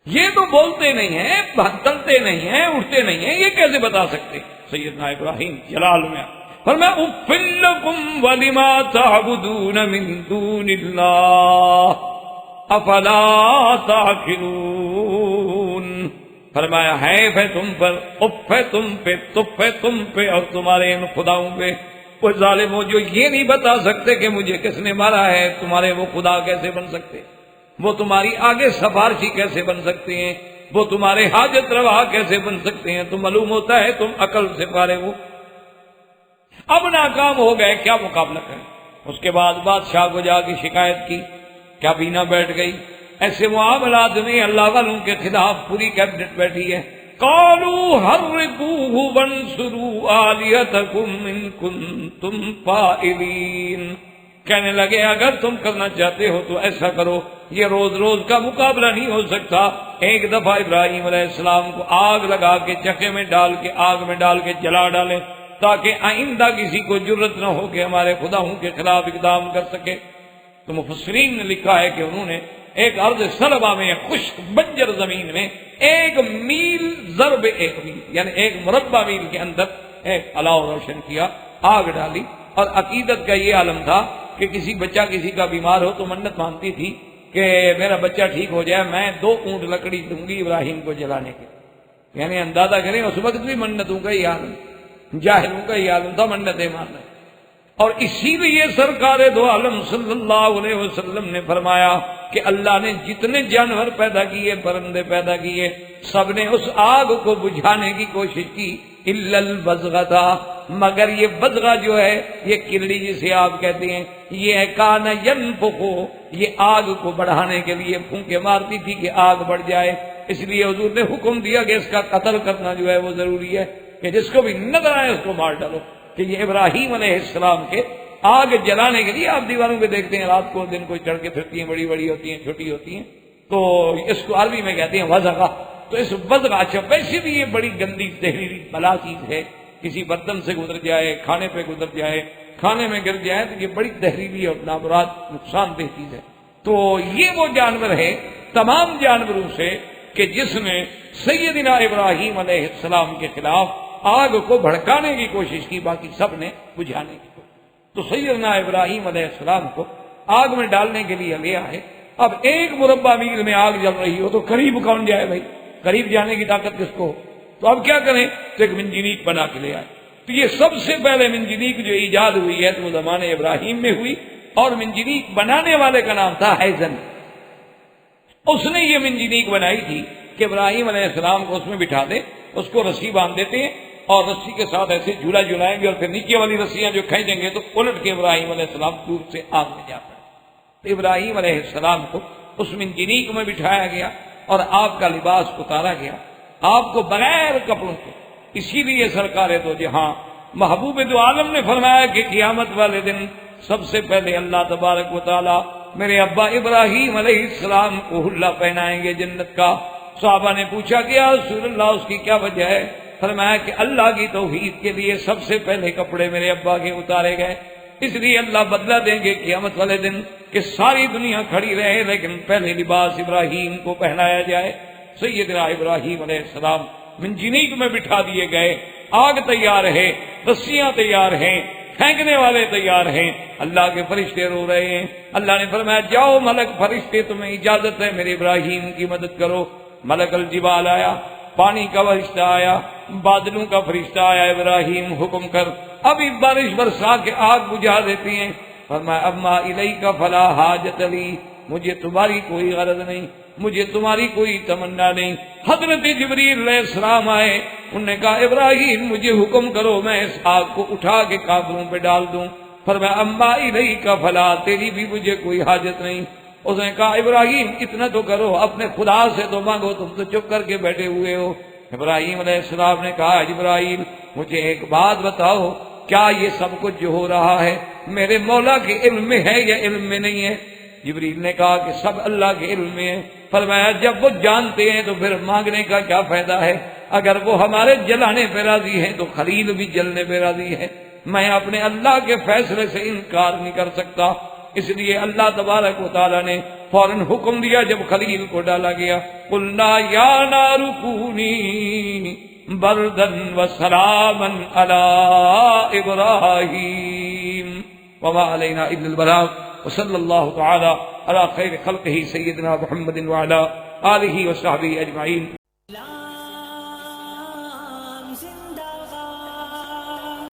یہ تو بولتے نہیں ہیں، چلتے نہیں ہیں، اٹھتے نہیں ہیں، یہ کیسے بتا سکتے؟ سیدنا ابراہیم جلال میں فرمایا اف لکم ولما تعبدون من دون اللہ افلا تعقلون، فرمایا حیف ہے تم پر، اف ہے تم پہ، تف ہے تم پہ اور تمہارے ان خداؤں پہ، وہ ظالم ہو جو یہ نہیں بتا سکتے کہ مجھے کس نے مارا ہے، تمہارے وہ خدا کیسے بن سکتے، وہ تمہاری آگے سفارشی کیسے بن سکتے ہیں، وہ تمہارے حاجت روا کیسے بن سکتے ہیں؟ تو معلوم ہوتا ہے تم عقل سے فارغ ہو۔ اب ناکام ہو گئے، کیا مقابلہ کریں؟ اس کے بعد بادشاہ کو جا کے شکایت کی، کیا بینا بیٹھ گئی؟ ایسے معاملات میں اللہ والوں کے خلاف پوری کیبنٹ بیٹھی ہے۔ قالوا حرقوه وانصروا آلهتكم ان كنتم فاعلین، کہنے لگے اگر تم کرنا چاہتے ہو تو ایسا کرو، یہ روز روز کا مقابلہ نہیں ہو سکتا۔ ایک دفعہ ابراہیم علیہ السلام کو آگ لگا کے چکے میں ڈال کے آگ میں ڈال کے جلا ڈالیں تاکہ آئندہ کسی کو جرت نہ ہو کہ ہمارے خداؤں کے خلاف اقدام کر سکے۔ تو مفسرین نے لکھا ہے کہ انہوں نے ایک ارض سلبہ میں، خشک بنجر زمین میں 1 میل ضرب 1 میل یعنی 1 مربع میل کے اندر ایک الاؤ روشن کیا، آگ ڈالی. اور عقیدت کا یہ عالم تھا کہ کسی بچہ کسی کا بیمار ہو تو منت مانتی تھی کہ میرا بچہ ٹھیک ہو جائے، میں 2 اونٹ لکڑی دوں گی ابراہیم کو جلانے کے. یعنی اندازہ کریں اس وقت بھی منتوں کا ہی عالم، جاہلوں کا ہی عالم تھا منتیں ماننا. اور اسی لیے سرکار دو عالم صلی اللہ علیہ وسلم نے فرمایا کہ اللہ نے جتنے جانور پیدا کیے، پرندے پیدا کیے، سب نے اس آگ کو بجھانے کی کوشش کی الا البزغہ، مگر یہ بزغہ جو ہے، یہ کلڑی جسے آپ کہتے ہیں، یہ کان ینفخو، یہ آگ کو بڑھانے کے لیے پھونکے مارتی تھی کہ آگ بڑھ جائے. اس لیے حضور نے حکم دیا کہ اس کا قتل کرنا جو ہے وہ ضروری ہے، کہ جس کو بھی نظر آئے اس کو مار ڈالو. کہ یہ ابراہیم علیہ السلام کے آگ جلانے کے لیے آپ دیواروں پہ دیکھتے ہیں رات کو دن کو چڑھ کے پھرتی ہیں، بڑی بڑی ہوتی ہیں، چھوٹی ہوتی ہیں، تو اس کو عربی میں کہتے ہیں وزغہ. تو اس وزغہ، اچھا ویسے بھی یہ بڑی گندی زہریلی بلا چیز ہے، کسی برتن سے گزر جائے، کھانے پہ گزر جائے، کھانے میں گر جائے تو یہ بڑی زہریلی اور نامراد نقصان دہ چیز ہے. تو یہ وہ جانور ہے تمام جانوروں سے کہ جس نے سیدنا ابراہیم علیہ السلام کے خلاف آگ کو بھڑکانے کی کوشش کی، باقی سب نے بجھانے کی کوشش. تو سیدنا ابراہیم علیہ السلام کو آگ میں ڈالنے کے لیے لے آئے. اب 1 مربع میل میں آگ جل رہی ہو تو قریب کون جائے بھائی، قریب جانے کی طاقت کس کو ہو؟ تو اب کیا کریں، تو ایک منجنیق بنا کے لے آئے. تو یہ سب سے پہلے منجنیق جو ایجاد ہوئی ہے تو وہ زمانے ابراہیم میں ہوئی، اور منجنیق بنانے والے کا نام تھا ہیزن. اس نے یہ منجنیق بنائی تھی کہ ابراہیم علیہ السلام کو اس میں بٹھا دے، اس کو رسی باندھ دیتے ہیں اور رسی کے ساتھ ایسے جھولا جھلائیں گے اور پھر نیچے والی رسیاں جو کھینچیں گے تو الٹ کے ابراہیم علیہ السلام دور سے آگ میں جا پڑے. تو ابراہیم علیہ السلام کو اس منجنیق میں بٹھایا گیا اور آپ کا لباس اتارا گیا، آپ کو بغیر کپڑوں کے. اسی لیے سرکار دو جہاں محبوب دو عالم نے فرمایا کہ قیامت والے دن سب سے پہلے اللہ تبارک و تعالی میرے ابا ابراہیم علیہ السلام کو حلہ پہنائیں گے جنت کا. صحابہ نے پوچھا کہ یا رسول اللہ اس کی کیا وجہ ہے؟ فرمایا کہ اللہ کی توحید کے لیے سب سے پہلے کپڑے میرے ابا کے اتارے گئے، اس لیے اللہ بدلہ دیں گے قیامت والے دن کہ ساری دنیا کھڑی رہے لیکن پہلے لباس ابراہیم کو پہنایا جائے. سیدنا ابراہیم علیہ السلام منجنیق میں بٹھا دیے گئے، آگ تیار ہے، رسیاں تیار ہیں، پھینکنے والے تیار ہیں. اللہ کے فرشتے رو رہے ہیں. اللہ نے فرمایا جاؤ ملک فرشتے تمہیں اجازت ہے میرے ابراہیم کی مدد کرو. ملک الجبال آیا، پانی کا فرشتہ آیا، بادلوں کا فرشتہ آیا، ابراہیم حکم کر ابھی بارش برسا کے آگ بجھا دیتی ہیں. فرمایا اما الیک فلا حاجت لی، مجھے تمہاری کوئی غرض نہیں، مجھے تمہاری کوئی تمنا نہیں. حضرت جبریل علیہ السلام آئے، انہوں نے کہا ابراہیم مجھے حکم کرو میں اس آگ کو اٹھا کے کافروں پہ ڈال دوں. فرمایا اما الیک فلا، تیری بھی مجھے کوئی حاجت نہیں. اس نے کہا ابراہیم اتنا تو کرو، اپنے خدا سے تو مانگو، تم تو چپ کر کے بیٹھے ہوئے ہو. ابراہیم علیہ السلام نے کہا جبرائیل مجھے ایک بات بتاؤ، کیا یہ سب کچھ جو ہو رہا ہے میرے مولا کے علم میں ہے یا علم میں نہیں ہے؟ جبریل نے کہا کہ سب اللہ کے علم میں ہے. فرمایا جب وہ جانتے ہیں تو پھر مانگنے کا کیا فائدہ ہے؟ اگر وہ ہمارے جلانے پہ راضی ہیں تو خلیل بھی جلنے پہ راضی ہے. میں اپنے اللہ کے فیصلے سے انکار نہیں کر سکتا. اس لیے اللہ تبارک و تعالیٰ نے فوراً حکم دیا جب خلیل کو ڈالا گیا، قلنا یا نار کونی بردن وسلاما علی ابراہیم وما علینا الا البلاغ وصلی اللہ تعالی علی خیر خلقہ سیدنا محمد وعلی آلہ وصحبہ اجمعین.